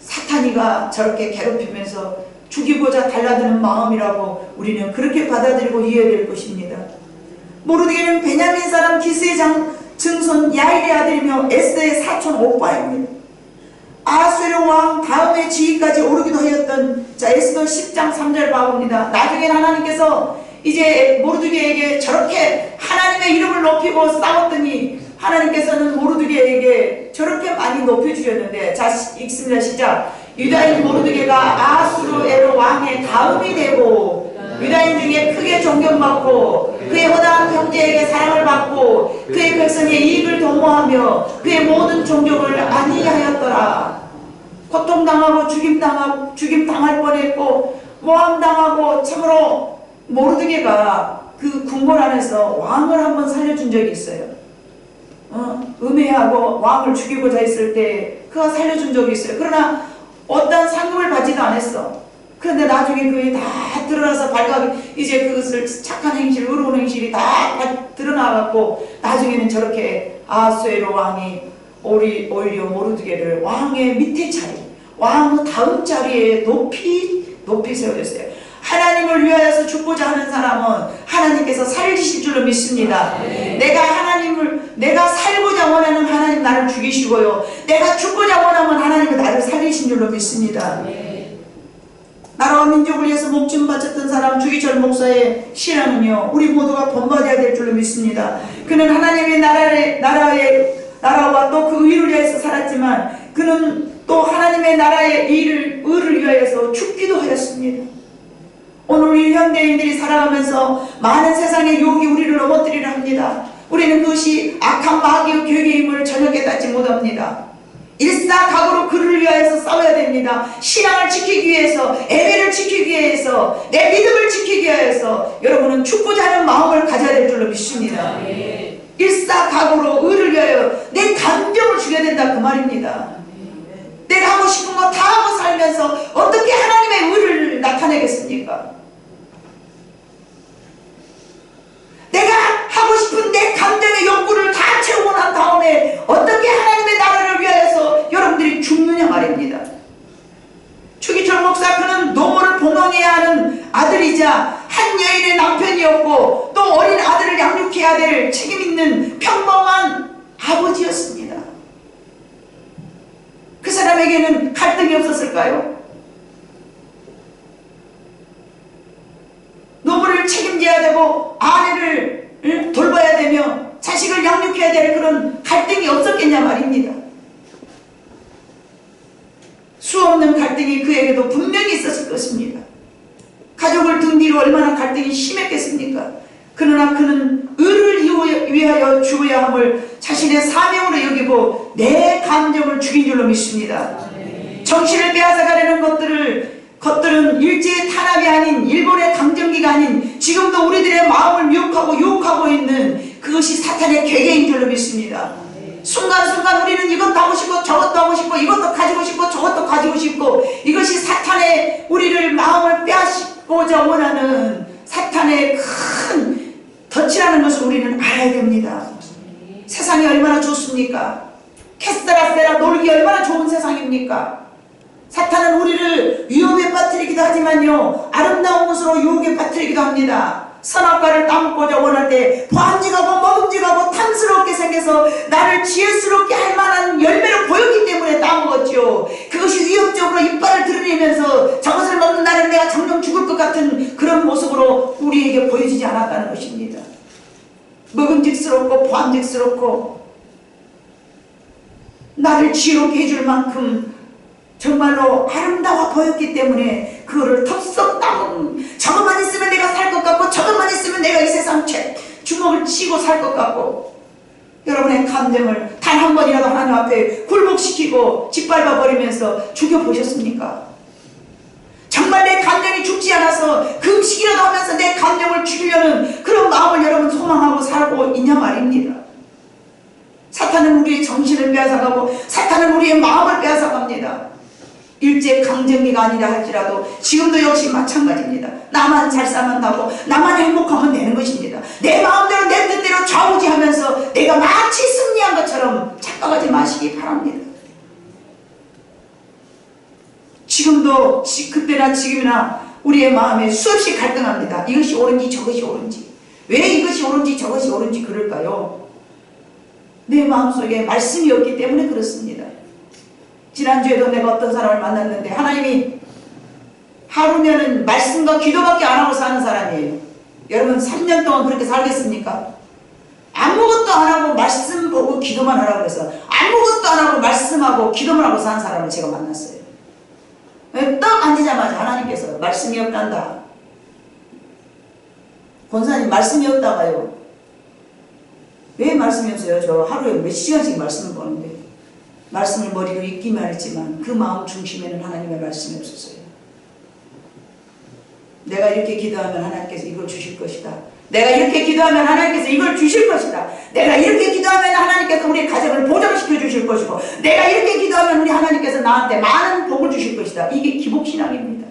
사탄이가 저렇게 괴롭히면서 죽이고자 달라드는 마음이라고 우리는 그렇게 받아들이고 이해될 것입니다. 모르드게는 베냐민 사람 기스의 증손 야일의 아들이며 에스더의 사촌 오빠입니다. 아수르 왕 다음에 지위까지 오르기도 하였던, 자, 에스더 10장 3절 봐봅니다. 나중에 하나님께서 이제 모르드게에게 저렇게 하나님의 이름을 높이고 싸웠더니 하나님께서는 모르드게에게 저렇게 많이 높여주셨는데, 자, 읽습니다. 시작. 유다인 모르드게가 아수르에로 왕의 다음이 되고 유다인 중에 크게 존경받고 그의 허다한 형제에게 사랑을 받고 그의 백성의 이익을 도모하며 그의 모든 종족을 안위하였더라. 고통당하고 죽임당할 뻔했고 모함당하고 참으로 모르드게가 그 궁궐 안에서 왕을 한번 살려준 적이 있어요. 음해하고 왕을 죽이고자 했을 때 그가 살려준 적이 있어요. 그러나 어떤 상급을 받지도 않았어. 그런데 나중에 그게 다 드러나서 이제 그것을 착한 행실, 의로운 행실이 다 드러나갖고 나중에는 저렇게 아수에로 왕이 오히려 모르드게를 왕의 밑에 자리, 왕의 다음 자리에 높이 세워졌어요. 하나님을 위하여서 죽고자 하는 사람은 하나님께서 살리실 줄로 믿습니다. 내가 살고자 원하는 하나님 나를 죽이시고요, 내가 죽고자 원하면 하나님은 나를 살리신 줄로 믿습니다. 나라와 민족을 위해서 목숨 바쳤던 사람 주기철 목사의 신앙은요, 우리 모두가 본받아야 될 줄로 믿습니다. 그는 하나님의 나라와 또 그 의를 위해서 살았지만 그는 또 하나님의 나라의 의를 위하여서 죽기도 하였습니다. 오늘 우리 현대인들이 살아가면서 많은 세상의 유혹이 우리를 넘어뜨리려 합니다. 우리는 그것이 악한 마귀의 교육의 힘을 전혀 깨닫지 못합니다. 일사각오로 그를 위하여서 싸워야 됩니다. 신앙을 지키기 위해서, 예배를 지키기 위해서, 내 믿음을 지키기 위해서 여러분은 죽고자 하는 마음을 가져야 될 줄로 믿습니다. 일사각오로 의를 위하여 내 감정을 죽여야 된다 그 말입니다. 내가 하고 싶은 거 다 하고 살면서 어떻게 하나님의 의를 나타내겠습니까? 내가 하고 싶은 내 감정의 욕구를 다 채우고 난 다음에 어떻게 하나님의 나라를 위하여서 여러분들이 죽느냐 말입니다. 주기철 목사, 그는 노모를 봉헌해야 하는 아들이자 한 여인의 남편이었고 또 어린 아들을 양육해야 될 책임 있는 평범한 아버지였습니다. 그 사람에게는 갈등이 없었을까요? 노모를 책임져야 되고 아내를 돌봐야 되며 자식을 양육해야 될 그런 갈등이 없었겠냐 말입니다. 수없는 갈등이 그에게도 분명히 있었을 것입니다. 가족을 등 뒤로 얼마나 갈등이 심했겠습니까? 그러나 그는 의를 위하여 죽어야 함을 자신의 사명으로 여기고 내 감정을 죽인 줄로 믿습니다. 정신을 빼앗아가려는 것들은 일제의 탄압이 아닌, 일본의 강점기가 아닌 지금도 우리들의 마음을 유혹하고 있는 그것이 사탄의 계계인 줄로 믿습니다. 순간순간 우리는 이것도 하고 싶고 저것도 하고 싶고 이것도 가지고 싶고 저것도 가지고 싶고, 이것이 사탄의 우리를 마음을 빼앗고자 원하는 사탄의 큰 덫이라는 것을 우리는 알아야 됩니다. 세상이 얼마나 좋습니까? 캐스타라세라 놀기 얼마나 좋은 세상입니까? 사탄은 우리를 위험에 빠뜨리기도 하지만요, 아름다운 것으로 유혹에 빠뜨리기도 합니다. 선악과를 따먹고자 원할 때 보암직하고 먹음직하고 탐스럽게 생겨서 나를 지혜스럽게 할 만한 열매를 보였기 때문에 따먹었죠. 그것이 위협적으로 이빨을 드러내면서 저것을 먹는 나를 내가 정녕 죽을 것 같은 그런 모습으로 우리에게 보여지지 않았다는 것입니다. 먹음직스럽고 보암직스럽고 나를 지혜롭게 해줄 만큼 정말로 아름다워 보였기 때문에 그거를 덥석 따먹는, 저것만 있으면 내가 살 것 같고 저것만 있으면 내가 이 세상 주먹을 쥐고 살 것 같고, 여러분의 감정을 단 한 번이라도 하나님 앞에 굴복시키고 짓밟아 버리면서 죽여보셨습니까? 정말 내 감정이 죽지 않아서 금식이라도 하면서 내 감정을 죽이려는 그런 마음을 여러분 소망하고 살고 있냐 말입니다. 사탄은 우리의 정신을 빼앗아가고 사탄은 우리의 마음을 빼앗아갑니다. 일제 강점기가 아니라 할지라도 지금도 역시 마찬가지입니다. 나만 잘 살면 나고 나만 행복하면 되는 것입니다. 내 마음대로 내 뜻대로 좌우지하면서 내가 마치 승리한 것처럼 착각하지 마시기 바랍니다. 지금도 그때나 지금이나 우리의 마음에 수없이 갈등합니다. 이것이 옳은지 저것이 옳은지, 왜 이것이 옳은지 저것이 옳은지 그럴까요? 내 마음속에 말씀이 없기 때문에 그렇습니다. 지난주에도 내가 어떤 사람을 만났는데 하나님이 하루면은 말씀과 기도밖에 안 하고 사는 사람이에요. 여러분 3년 동안 그렇게 살겠습니까? 아무것도 안 하고 말씀 보고 기도만 하라고 해서 아무것도 안 하고 말씀하고 기도만 하고 사는 사람을 제가 만났어요. 딱 앉으자마자 하나님께서 말씀이 없단다. 권사님 말씀이 없다가요. 왜 말씀이 없어요? 저 하루에 몇 시간씩 말씀을 보는데 말씀을 머리로 읽기만 했지만 그 마음 중심에는 하나님의 말씀이 없었어요. 내가 이렇게 기도하면 하나님께서 이걸 주실 것이다. 내가 이렇게 기도하면 하나님께서 이걸 주실 것이다. 내가 이렇게 기도하면 하나님께서 우리 가정을 보장시켜 주실 것이고, 내가 이렇게 기도하면 우리 하나님께서 나한테 많은 복을 주실 것이다. 이게 기복신앙입니다.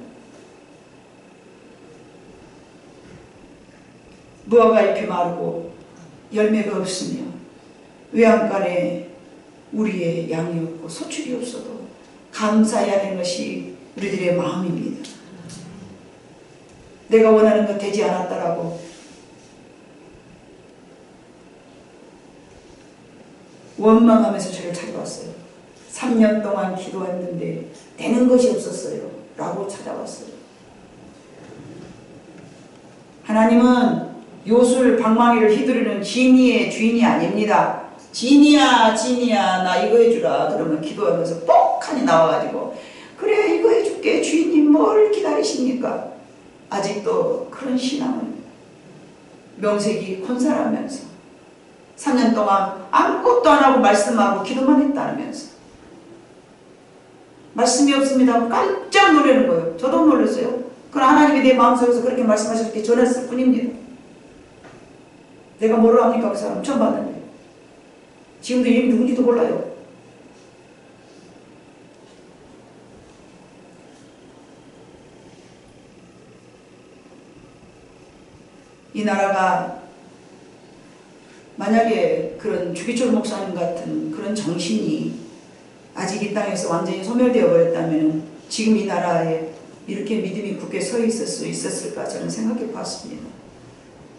무화과 잎이 마르고 열매가 없으며 외양간에 우리의 양이 없고 소출이 없어도 감사해야 하는 것이 우리들의 마음입니다. 내가 원하는 것 되지 않았다라고 원망하면서 저를 찾아왔어요. 3년 동안 기도했는데 되는 것이 없었어요 라고 찾아왔어요. 하나님은 요술 방망이를 휘두르는 지니의 주인이 아닙니다. 지니야 나 이거 해주라 그러면 기도하면서 뻑하니 나와가지고 그래 이거 해줄게 주인님 뭘 기다리십니까? 아직도 그런 신앙은 명색이 콘사하면서 3년 동안 아무것도 안 하고 말씀하고 기도만 했다면서 말씀이 없습니다. 깜짝 놀라는 거예요. 저도 놀랐어요. 그건 하나님이 내 마음속에서 그렇게 말씀하셨기에 전했을 뿐입니다. 내가 뭐를 합니까? 그 사람 처음 봤는데 지금도 이름이 누군지도 몰라요. 이 나라가 만약에 그런 주기철 목사님 같은 그런 정신이 아직 이 땅에서 완전히 소멸되어 버렸다면 지금 이 나라에 이렇게 믿음이 굳게 서 있을 수 있었을까 저는 생각해 봤습니다.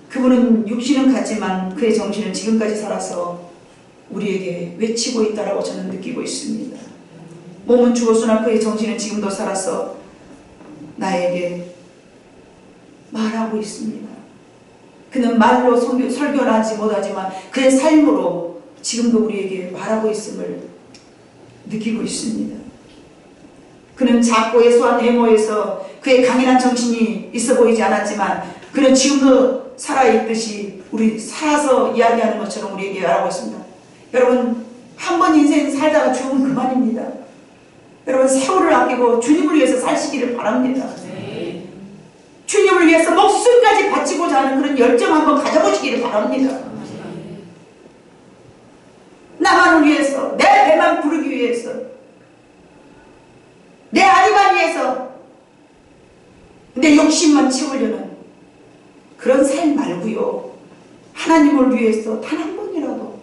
그분은 육신은 같지만 그의 정신은 지금까지 살아서 우리에게 외치고 있다라고 저는 느끼고 있습니다. 몸은 죽었으나 그의 정신은 지금도 살아서 나에게 말하고 있습니다. 그는 말로 설교는 하지 못하지만 그의 삶으로 지금도 우리에게 말하고 있음을 느끼고 있습니다. 그는 작고 예수한 외모에서 그의 강인한 정신이 있어 보이지 않았지만 그는 지금도 살아있듯이 우리 살아서 이야기하는 것처럼 우리에게 말하고 있습니다. 여러분 한 번 인생 살다가 죽으면 그만입니다. 여러분 세월을 아끼고 주님을 위해서 사시기를 바랍니다. 주님을 위해서 목숨까지 바치고자 하는 그런 열정 한번 가져보시기를 바랍니다. 나만을 위해서, 내 배만 부르기 위해서, 내 아리만 위해서, 내 욕심만 채우려는 그런 삶 말고요. 하나님을 위해서 단 한 번이라도,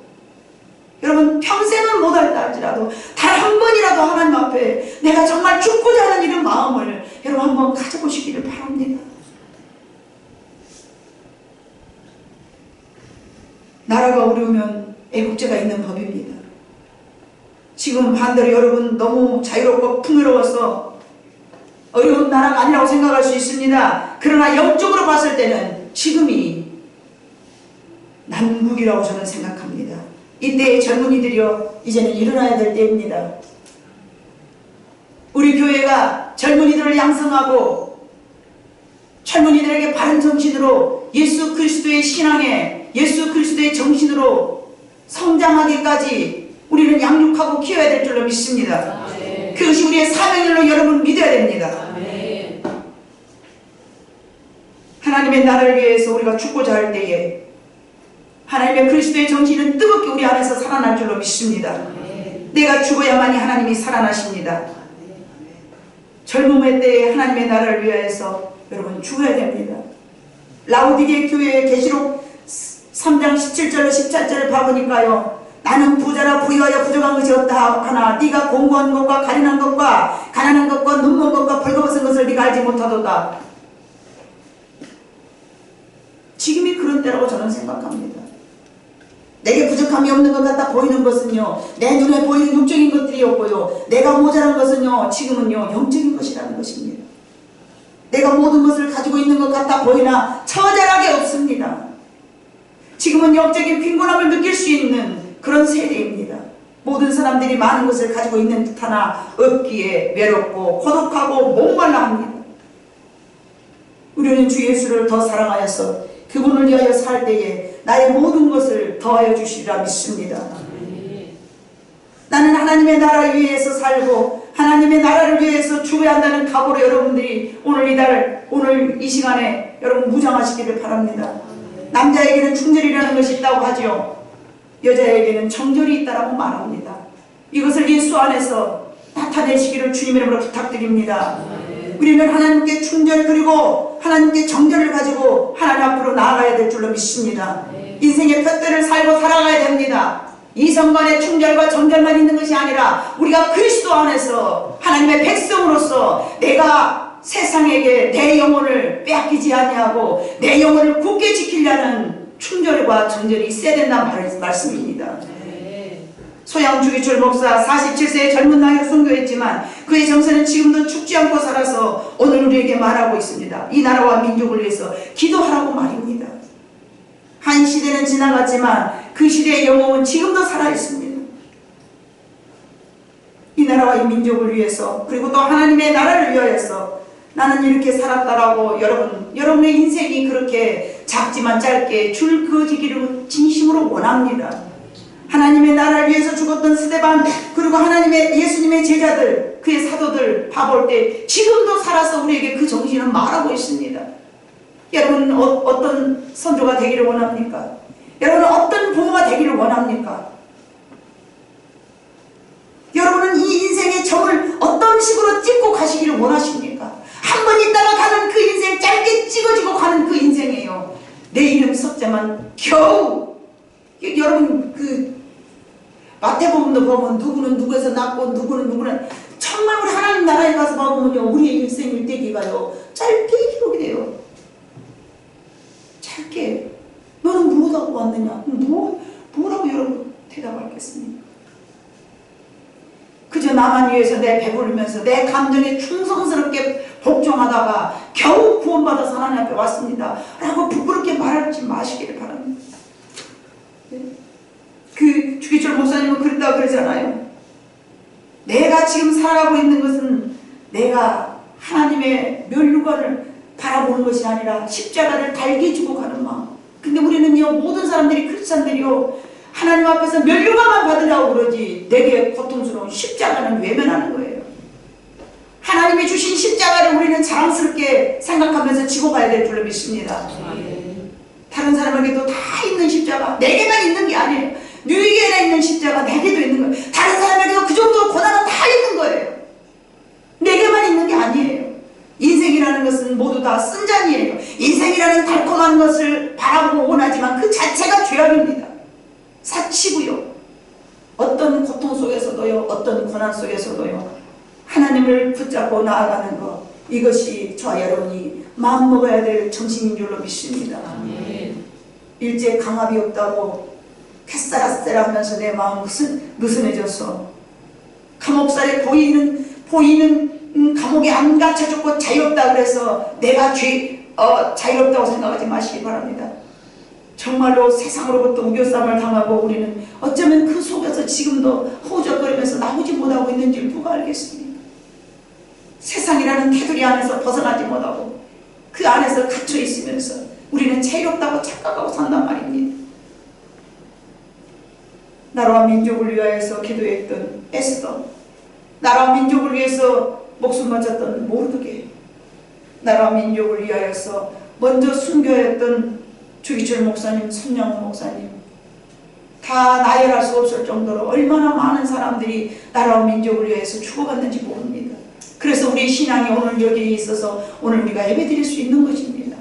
여러분 평생은 못할다 할지라도 단 한 번이라도 하나님 앞에 내가 정말 죽고자 하는 이런 마음을 여러분 한번 가져보시기를 바랍니다. 나라가 어려우면 애국자가 있는 법입니다. 지금 반대로 여러분 너무 자유롭고 풍요로워서 어려운 나라가 아니라고 생각할 수 있습니다. 그러나 영적으로 봤을 때는 지금이 난국이라고 저는 생각합니다. 이때의 젊은이들이요 이제는 일어나야 될 때입니다. 우리 교회가 젊은이들을 양성하고 젊은이들에게 바른 정신으로 예수 그리스도의 신앙에 예수 그리스도의 정신으로 성장하기까지 우리는 양육하고 키워야 될 줄로 믿습니다. 아멘. 그것이 우리의 사명일로 여러분 믿어야 됩니다. 아멘. 하나님의 나라를 위해서 우리가 죽고자 할 때에 하나님의 그리스도의 정신은 뜨겁게 우리 안에서 살아날 줄로 믿습니다. 아멘. 내가 죽어야만이 하나님이 살아나십니다. 아멘. 젊음의 때에 하나님의 나라를 위해서 여러분 죽어야 됩니다. 라우디게 교회의 계시록 3장 17절로 18절을 봐보니까요. 나는 부자라 부유하여 부족한 것이 없다 하나 네가 공고한 것과 가련한 것과 가난한 것과 눈먼 것과 벌거벗은 것을 네가 알지 못하도다. 지금이 그런 때라고 저는 생각합니다. 내게 부족함이 없는 것 같아 보이는 것은요 내 눈에 보이는 육적인 것들이었고요 내가 모자란 것은요 지금은요 영적인 것이라는 것입니다. 내가 모든 것을 가지고 있는 것 같아 보이나 처절하게 없습니다. 지금은 영적인 빈곤함을 느낄 수 있는 그런 세대입니다. 모든 사람들이 많은 것을 가지고 있는 듯하나 없기에 외롭고 고독하고 목말라 합니다. 우리는 주 예수를 더 사랑하여서 그분을 위하여 살 때에 나의 모든 것을 더하여 주시리라 믿습니다. 나는 하나님의 나라를 위해서 살고 하나님의 나라를 위해서 죽어야 한다는 각오로 여러분들이 오늘 이 시간에 여러분 무장하시기를 바랍니다. 남자에게는 충절이라는 것이 있다고 하죠. 여자에게는 정절이 있다라고 말합니다. 이것을 예수 안에서 나타내시기를 주님의 이름으로 부탁드립니다. 우리는 하나님께 충절 그리고 하나님께 정절을 가지고 하나님 앞으로 나아가야 될 줄로 믿습니다. 인생의 푯대를 살고 살아가야 됩니다. 이성간의 충절과 정절만 있는 것이 아니라 우리가 그리스도 안에서 하나님의 백성으로서 내가 세상에게 내 영혼을 빼앗기지 아니하고 내 영혼을 굳게 지키려는 충절과 정절이 있어야 된다는 말씀입니다. 소양 주기철 목사 47세의 젊은 나이로 선교했지만 그의 정서는 지금도 죽지 않고 살아서 오늘 우리에게 말하고 있습니다. 이 나라와 민족을 위해서 기도하라고 말입니다. 한 시대는 지나갔지만 그 시대의 영혼은 지금도 살아있습니다. 이 나라와 이 민족을 위해서 그리고 또 하나님의 나라를 위하여서 나는 이렇게 살았다라고 여러분의 인생이 그렇게 작지만 짧게 줄 그어지기를 진심으로 원합니다. 하나님의 나라를 위해서 죽었던 스데반 그리고 하나님의 예수님의 제자들 그의 사도들 봐볼 때 지금도 살아서 우리에게 그 정신을 말하고 있습니다. 여러분은 어떤 선조가 되기를 원합니까? 여러분은 어떤 부모가 되기를 원합니까? 여러분은 이 인생의 점을 어떤 식으로 찍고 가시기를 원하십니까? 한 번 있다가 가는 그 인생, 짧게 찍어지고 가는 그 인생이에요. 내 이름 석자만 겨우 여러분 마태복음도 보면 누구는 누구에서 낳고 누구는 정말 우리 하나님 나라에 가서 보면요 우리의 일생 일대기가요 짧게 기록이 돼요. 짧게. 너는 무엇하고 왔느냐? 뭐라고 여러분 대답하겠습니까? 그저 나만 위해서 내 배부르면서 내 감정에 충성스럽게 복종하다가 겨우 구원받아서 하나님 앞에 왔습니다 라고 부끄럽게 말하지 마시기를 바랍니다. 그 주기철 목사님은 그랬다고 그러잖아요. 내가 지금 살아가고 있는 것은 내가 하나님의 면류관을 바라보는 것이 아니라 십자가를 달게 주고 가는 마음. 근데 우리는요 모든 사람들이 크리스찬들이요 하나님 앞에서 면류관만 받으려고 그러지 내게 고통스러운 십자가는 외면하는 거예요. 하나님이 주신 십자가를 우리는 자랑스럽게 생각하면서 지고 가야 될 줄로 믿습니다. 다른 사람에게도 다 있는 십자가 내게만 있는 게 아니에요. 누이에게 있는 십자가 내게도 있는 거예요. 다른 사람에게도 그 정도 고난은 다 있는 거예요. 내게만 있는 게 아니에요. 인생이라는 것은 모두 다 쓴잔이에요. 인생이라는 달콤한 것을 바라보고 원하지만 그 자체가 죄악입니다. 사치고요. 어떤 고통 속에서도요 어떤 고난 속에서도요 하나님을 붙잡고 나아가는 것 이것이 저와 여러분이 마음먹어야 될 정신인 줄로 믿습니다. 일제 강압이 없다고 캐싸라세라 하면서 내 마음 느슨해져서 감옥살에 보이는 감옥에 안 갇혀졌고 자유롭다 그래서 내가 자유롭다고 생각하지 마시기 바랍니다. 정말로 세상으로부터 우겨쌈을 당하고 우리는 어쩌면 그 속에서 지금도 허우적거리면서 나오지 못하고 있는 줄 누가 알겠습니까? 세상이라는 테두리 안에서 벗어나지 못하고 그 안에서 갇혀 있으면서 우리는 자유롭다고 착각하고 산단 말입니다. 나라와 민족을 위하여서 기도했던 에스더, 나라와 민족을 위해서 목숨 바쳤던 모르드게, 나라와 민족을 위하여서 먼저 순교했던 주기철 목사님, 손영호 목사님, 다 나열할 수 없을 정도로 얼마나 많은 사람들이 나라와 민족을 위해서 죽어갔는지 모릅니다. 그래서 우리 신앙이 오늘 여기에 있어서 오늘 우리가 예배드릴 수 있는 것입니다.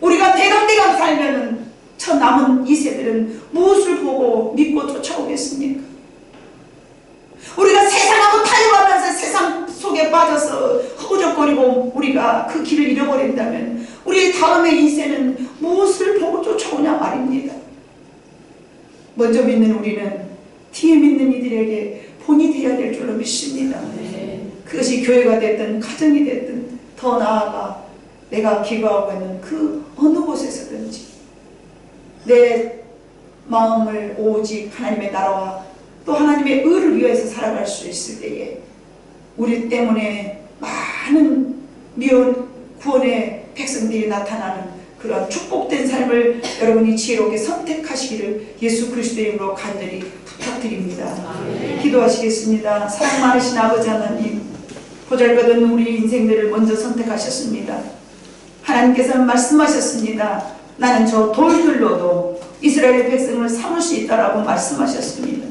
우리가 대강대강 살면은 저 남은 이 세대는 무엇을 보고 믿고 쫓아오겠습니까? 우리가 세상하고 타협하면서 세상 속에 빠져서 허우적거리고 우리가 그 길을 잃어버린다면 우리의 다음의 인생은 무엇을 보고 쫓아오냐 말입니다. 먼저 믿는 우리는 뒤에 믿는 이들에게 본이 되어야 될 줄로 믿습니다. 그것이 교회가 됐든 가정이 됐든 더 나아가 내가 기거하고 있는 그 어느 곳에서든지 내 마음을 오직 하나님의 나라와 또 하나님의 의를 위해서 살아갈 수 있을 때에 우리 때문에 많은 미운 구원의 백성들이 나타나는 그런 축복된 삶을 여러분이 지혜롭게 선택하시기를 예수 그리스도의 이름으로 간절히 부탁드립니다. 기도하시겠습니다. 사랑 많으신 아버지 하나님, 보잘것없는 우리 인생들을 먼저 선택하셨습니다. 하나님께서는 말씀하셨습니다. 나는 저 돌들로도 이스라엘 백성을 삼을 수 있다라고 말씀하셨습니다.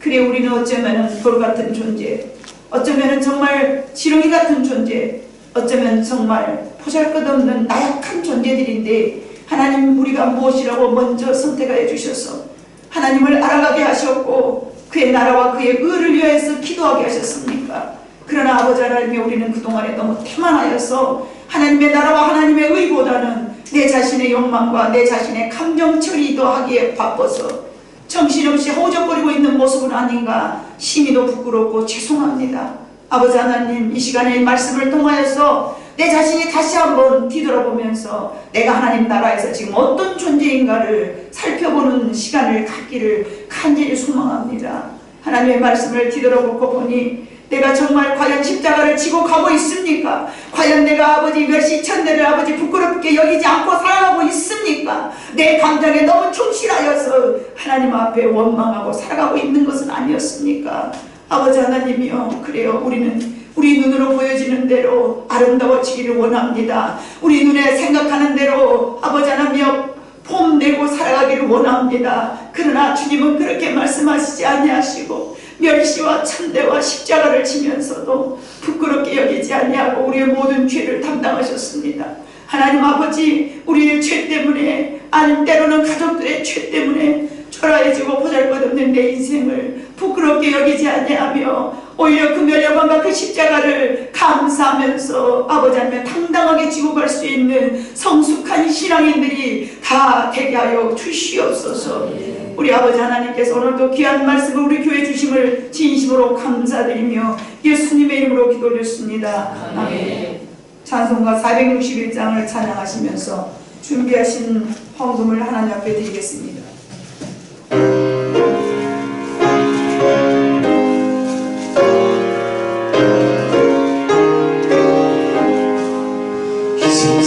그래 우리는 어쩌면 돌 같은 존재, 어쩌면 정말 지렁이 같은 존재, 어쩌면 정말 보잘것없는 나약한 존재들인데 하나님 우리가 무엇이라고 먼저 선택하여 주셔서 하나님을 알아가게 하셨고 그의 나라와 그의 의를 위하여서 기도하게 하셨습니까? 그러나 아버지 하나님이 우리는 그동안에 너무 태만하여서 하나님의 나라와 하나님의 의보다는 내 자신의 욕망과 내 자신의 감정 처리도 하기에 바빠서 정신없이 허우적거리고 있는 모습은 아닌가 심히도 부끄럽고 죄송합니다. 아버지 하나님 이 시간에 이 말씀을 통하여서 내 자신이 다시 한번 뒤돌아보면서 내가 하나님 나라에서 지금 어떤 존재인가를 살펴보는 시간을 갖기를 간절히 소망합니다. 하나님의 말씀을 뒤돌아보고 보니 내가 정말 과연 십자가를 지고 가고 있습니까? 과연 내가 아버지 멸시천대를 아버지 부끄럽게 여기지 않고 살아가고 있습니까? 내 감정에 너무 충실하여서 하나님 앞에 원망하고 살아가고 있는 것은 아니었습니까? 아버지 하나님이요, 그래요. 우리는 우리 눈으로 보여지는 대로 아름다워지기를 원합니다. 우리 눈에 생각하는 대로 아버지 하나님이요 폼내고 살아가기를 원합니다. 그러나 주님은 그렇게 말씀하시지 아니하시고 멸시와 천대와 십자가를 지면서도 부끄럽게 여기지 아니하고 우리의 모든 죄를 담당하셨습니다. 하나님 아버지 우리의 죄 때문에 아님 때로는 가족들의 죄 때문에 초라해지고 보잘것없는 내 인생을 부끄럽게 여기지 아니하며 오히려 그 멸혈관과 그 십자가를 감사하면서 아버지 하나님 당당하게 지고 갈 수 있는 성숙한 신앙인들이 다 되게 하여 주시옵소서. 우리 아버지 하나님께서 오늘도 귀한 말씀을 우리 교회 주심을 진심으로 감사드리며 예수님의 이름으로 기도 올렸습니다. 아멘. 찬송가 461장을 찬양하시면서 준비하신 헌금을 하나님 앞에 드리겠습니다.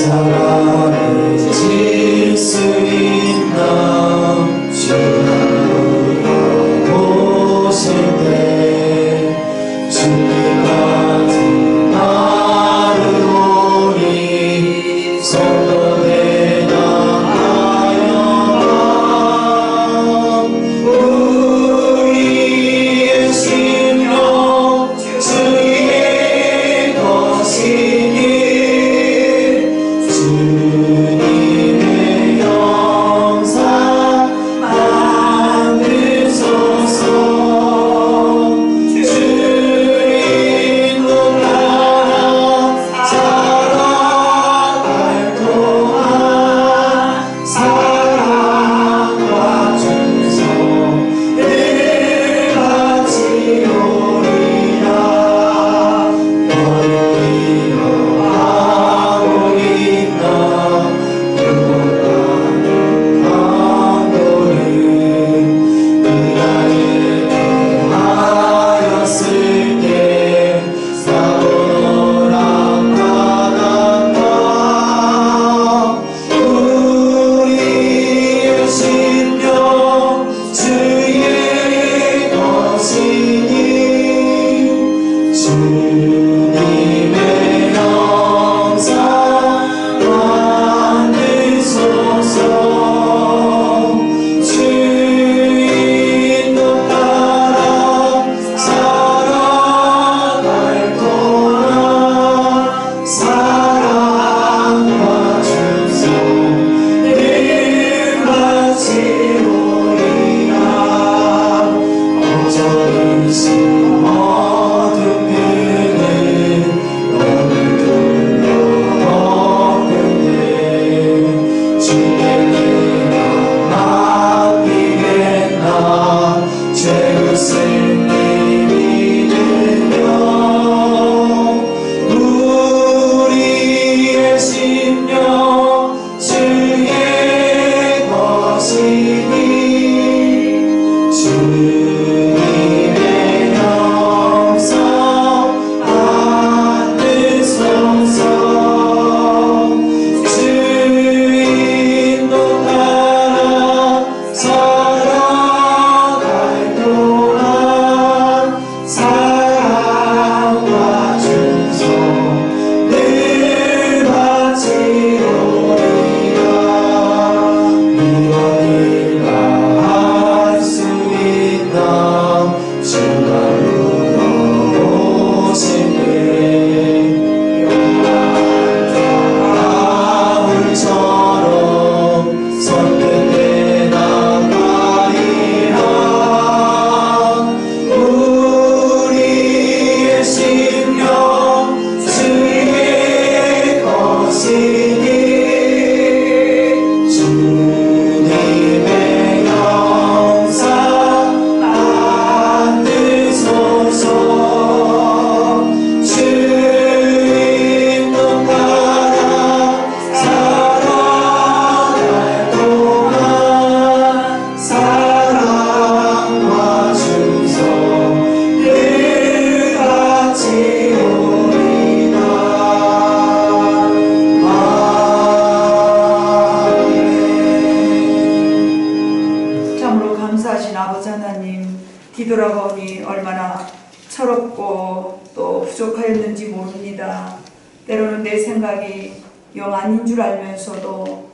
십자가를 질 수 있나 주님으로 오실 때 주님 같은 나를 오니 손도 대나하여 우리의 심령 주의 것이니 주님의 영상 만드소서. 주님 따라 살아갈 동안 사랑과 충성 늘 같이 오리라. 너를 기도하고 있나 영원한 강도를 그날에 대하였을 때 사도랑 바닷가 우리의 심령 주의 것이니 주님의 영상 만드소서. 주인도 따라 살아갈 동안 사랑과 충성 늘 같이 오리라. 어쩌든지 어둠 그늘 부족하였는지 모릅니다. 때로는 내 생각이 영 아닌 줄 알면서도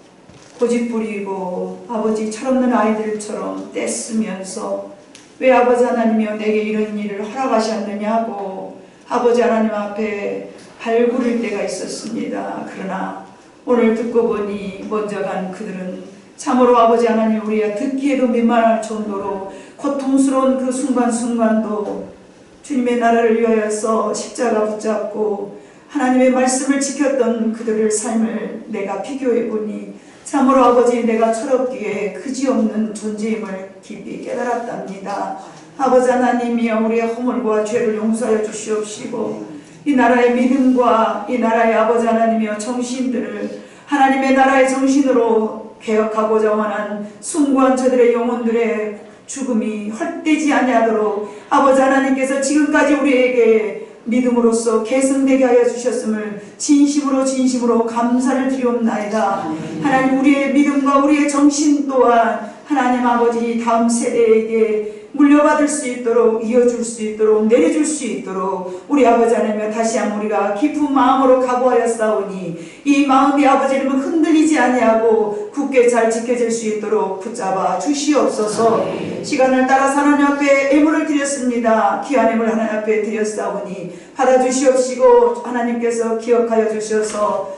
고집부리고 아버지 철없는 아이들처럼 떼쓰면서 왜 아버지 하나님이여 내게 이런 일을 허락하셨느냐고 아버지 하나님 앞에 발구를 때가 있었습니다. 그러나 오늘 듣고 보니 먼저 간 그들은 참으로 아버지 하나님 우리가 듣기에도 민망할 정도로 고통스러운 그 순간순간도 주님의 나라를 위하여서 십자가 붙잡고 하나님의 말씀을 지켰던 그들의 삶을 내가 비교해 보니 참으로 아버지 내가 철없기에 그지없는 존재임을 깊이 깨달았답니다. 아버지 하나님이여 우리의 허물과 죄를 용서하여 주시옵시고 이 나라의 믿음과 이 나라의 아버지 하나님이여 정신들을 하나님의 나라의 정신으로 개혁하고자 원한 숭고한 저들의 영혼들의 죽음이 헛되지 아니하도록 아버지 하나님께서 지금까지 우리에게 믿음으로써 계승되게 하여 주셨음을 진심으로 감사를 드리옵나이다. 하나님 우리의 믿음과 우리의 정신 또한 하나님 아버지 다음 세대에게 물려받을 수 있도록 이어줄 수 있도록 내려줄 수 있도록 우리 아버지 하나님 다시 한번 우리가 깊은 마음으로 각오하였사오니 이 마음이 아버지 이름은 흔들리지 아니하고 굳게 잘 지켜질 수 있도록 붙잡아 주시옵소서. 시간을 따라서 하나님 앞에 예물을 드렸습니다. 귀한 예물 하나님 앞에 드렸사오니 받아주시옵시고 하나님께서 기억하여 주셔서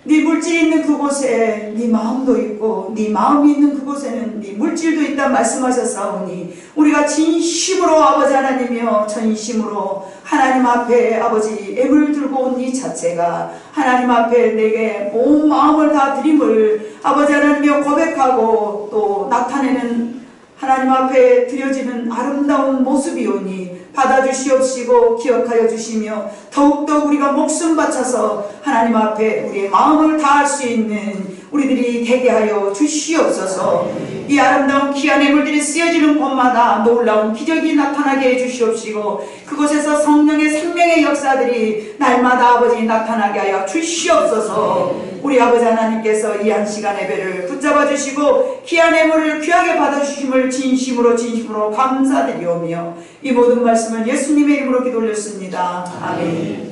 네 물질이 있는 그곳에 네 마음도 있고 네 마음이 있는 그곳에는 네 물질도 있다 말씀하셨사오니 우리가 진심으로 아버지 하나님이여 전심으로 하나님 앞에 아버지 예물 들고 온 이 자체가 하나님 앞에 내게 온 마음을 다 드림을 아버지 하나님이여 고백하고 또 나타내는 하나님 앞에 드려지는 아름다운 모습이오니 받아주시옵시고 기억하여 주시며 더욱더 우리가 목숨 바쳐서 하나님 앞에 우리의 마음을 다할 수 있는 우리들이 되게 하여 주시옵소서. 이 아름다운 귀한 예물들이 쓰여지는 곳마다 놀라운 기적이 나타나게 해 주시옵시고 그곳에서 성령의 생명의 역사들이 날마다 아버지 나타나게 하여 주시옵소서. 우리 아버지 하나님께서 이 한 시간 예배를 붙잡아 주시고 귀한 예물을 귀하게 받아주심을 진심으로 감사드리오며 이 모든 말씀을 예수님의 이름으로 기도 올렸습니다. 아멘.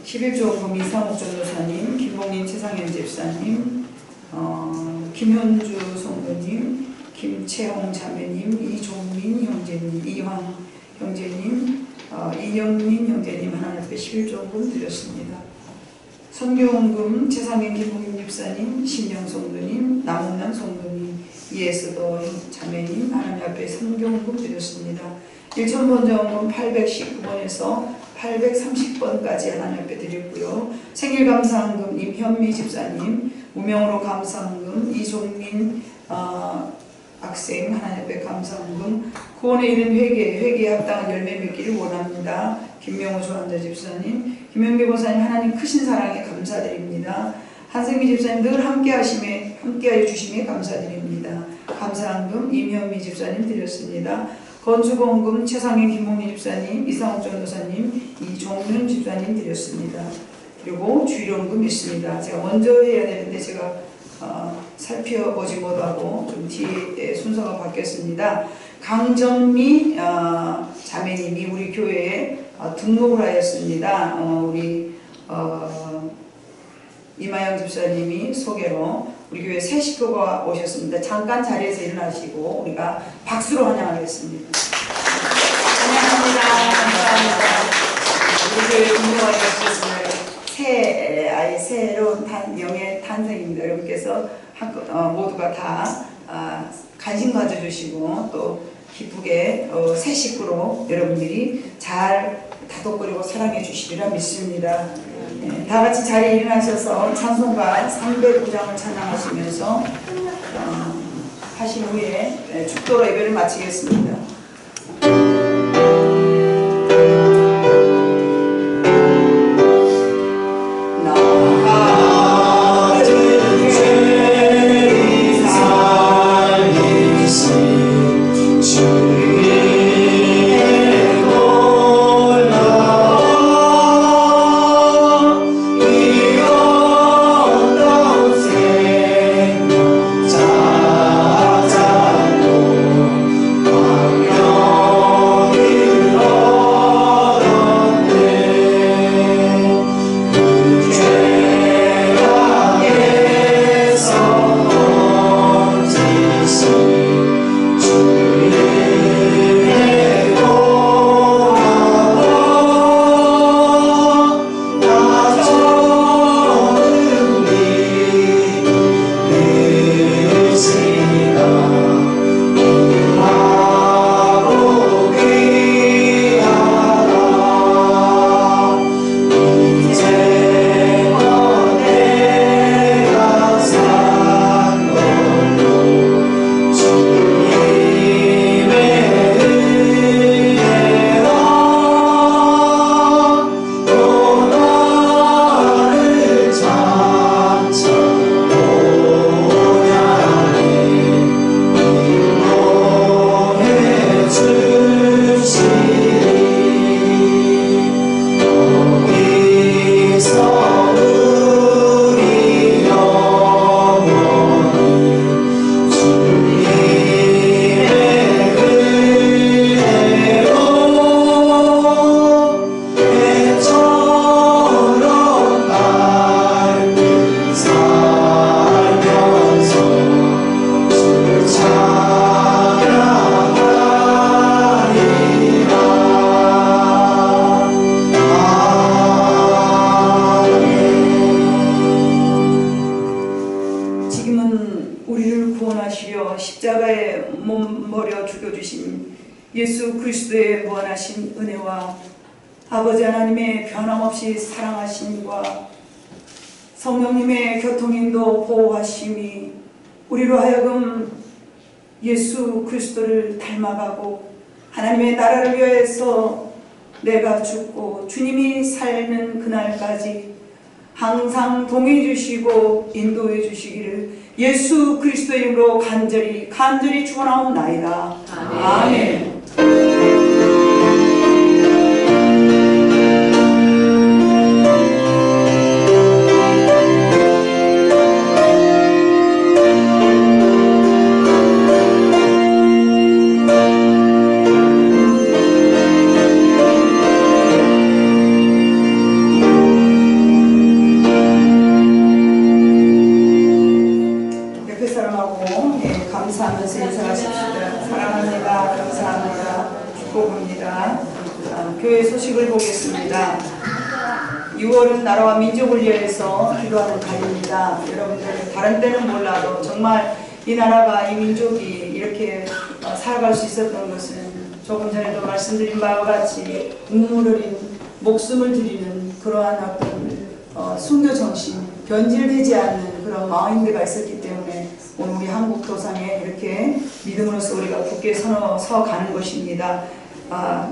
11조금 이상옥 전도사님, 김봉린 최상현 집사님, 김현주 성도님, 김채홍 자매님, 이종민 형제님, 이황 형제님, 이영민 형제님 하나님 앞에 11조금 드렸습니다. 선교원금 최상현 김봉린 집사님, 신영 성도님, 남은남 성도님, 이에스더 자매님 하나님 앞에 선교원금 드렸습니다. 1,000번정금 819번에서 830번까지 하나님 앞에 드렸고요. 생일감사헌금 임현미 집사님, 무명으로 감사헌금 이종민 학생 하나님 앞에 감사헌금, 구원에 이른 회개에 합당한 열매 맺기를 원합니다. 김명호 조한자 집사님, 김영배 보사님 하나님 크신 사랑에 감사드립니다. 한생미 집사님 늘 함께하여 주심에 감사드립니다. 감사헌금 임현미 집사님 드렸습니다. 건축원금 최상현 김봉리 집사님, 이상옥 전도사님, 이종윤 집사님 드렸습니다. 그리고 주일원금 있습니다. 제가 먼저 해야 되는데 제가 살펴보지 못하고 좀 뒤에 순서가 바뀌었습니다. 강정미 자매님이 우리 교회에 등록을 하였습니다. 우리 이마영 집사님이 소개로 우리 교회 새 식구가 오셨습니다. 잠깐 자리에서 일어나시고 우리가 박수로 환영하겠습니다. 환영합니다. 감사합니다. 우리 교회 등록하여 주셨으면 새로운 영의 탄생입니다. 여러분께서 모두가 다 관심 가져주시고 또 기쁘게 새 식구로 여러분들이 잘 다독거리고 사랑해 주시리라 믿습니다. 네, 다 같이 자리에 일어나셔서 찬송가 309장을 찬양하시면서 하신 후에 축도로 예배를 마치겠습니다. 자 전하시려 십자가에 몸버려 죽여주신 예수 그리스도의 무한하신 은혜와 아버지 하나님의 변함없이 사랑하심과 성령님의 교통인도 보호하심이 우리로 하여금 예수 그리스도를 닮아가고 하나님의 나라를 위해서 내가 죽고 주님이 살는 그날까지 항상 동행해 주시고 인도해 주시기를 예수 그리스도의 이름으로 간절히 축원하옵나이다. 아멘. 감사하면서 인사하십시다. 사랑합니다. 감사합니다. 축복합니다. 교회 소식을 보겠습니다. 6월은 나라와 민족을 위해서 기도하는 달입니다. 여러분들 다른 때는 몰라도 정말 이 나라가 이 민족이 이렇게 살아갈 수 있었던 것은 조금 전에도 말씀드린 바와 같이 눈물 흘린 목숨을 드리는 그러한 어떤 순교 정신, 변질되지 않는 그런 마인드가 있었기 때문에 오늘 우리 한국 도상에 이렇게 믿음으로써 우리가 굳게 서 가는 것입니다.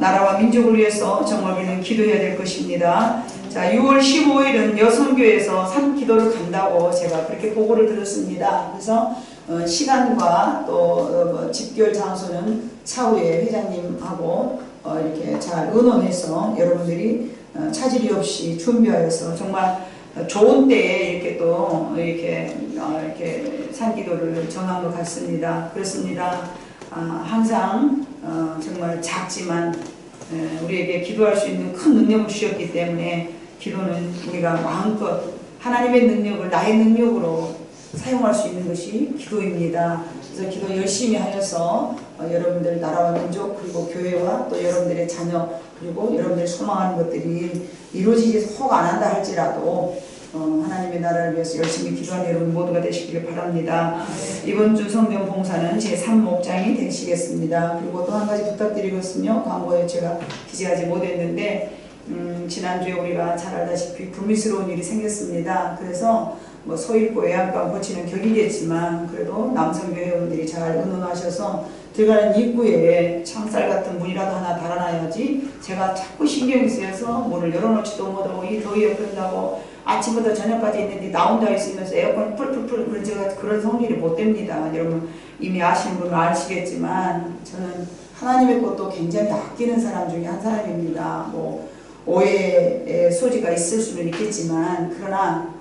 나라와 민족을 위해서 정말 우리는 기도해야 될 것입니다. 자, 6월 15일은 여성교회에서 산기도를 간다고 제가 그렇게 보고를 들었습니다. 그래서 시간과 또 집결 장소는 차후에 회장님하고 이렇게 잘 의논해서 여러분들이 차질이 없이 준비하여서 정말 좋은 때에 이렇게 또 이렇게 산기도를 정한 것 같습니다. 그렇습니다. 항상 정말 작지만 우리에게 기도할 수 있는 큰 능력을 주셨기 때문에 기도는 우리가 마음껏 하나님의 능력을 나의 능력으로 사용할 수 있는 것이 기도입니다. 그래서 기도 열심히 하여서 여러분들 나라와 민족 그리고 교회와 또 여러분들의 자녀 그리고 여러분들이 소망하는 것들이 이루어지지 혹 안 한다 할지라도 하나님의 나라를 위해서 열심히 기도하는 여러분 모두가 되시길 바랍니다. 이번 주 성경 봉사는 제3목장이 되시겠습니다. 그리고 또 한 가지 부탁드리겠으며 광고에 제가 기재하지 못했는데 지난주에 우리가 잘 알다시피 불미스러운 일이 생겼습니다. 그래서 뭐 소일고 외양간 고치는 격이겠지만 그래도 남성교회 회원들이 잘 의논하셔서 들어가는 입구에 창살 같은 문이라도 하나 달아놔야지 제가 자꾸 신경이 쓰여서 문을 열어놓지도 못하고 이 더위에 끝나고 아침부터 저녁까지 있는데 나 혼자 있으면서 에어컨 풀풀풀 그런 제가 그런 성질이 못 됩니다. 여러분 이미 아시는 분은 아시겠지만 저는 하나님의 것도 굉장히 아끼는 사람 중에 한 사람입니다. 뭐 오해의 소지가 있을 수는 있겠지만 그러나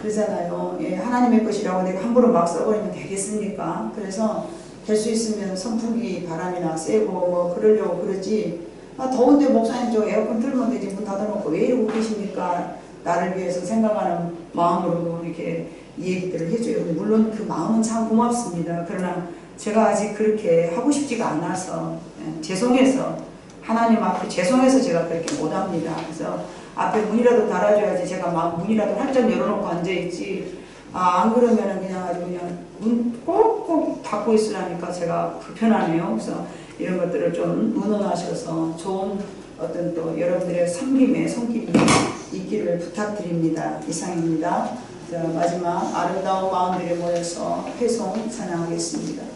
그러잖아요. 하나님의 것이라고 내가 함부로 막 써버리면 되겠습니까? 그래서 될 수 있으면 선풍기 바람이나 쐬고 뭐 그러려고 그러지 더운데 목사님 저 에어컨 틀면 되지 문 닫아놓고 왜 이러고 계십니까? 나를 위해서 생각하는 마음으로 이렇게 이 얘기들을 해줘요. 물론 그 마음은 참 고맙습니다. 그러나 제가 아직 그렇게 하고 싶지가 않아서 죄송해서 하나님 앞에 죄송해서 제가 그렇게 못합니다. 그래서 앞에 문이라도 달아줘야지 제가 막 문이라도 활짝 열어놓고 앉아있지 안 그러면은 그냥 아주 그냥 문 꼭꼭 닫고 있으라니까 제가 불편하네요. 그래서 이런 것들을 좀 의논하셔서 좋은 어떤 또 여러분들의 섬김의 손길이 있기를 부탁드립니다. 이상입니다. 자, 마지막 아름다운 마음들이 모여서 회송 찬양하겠습니다.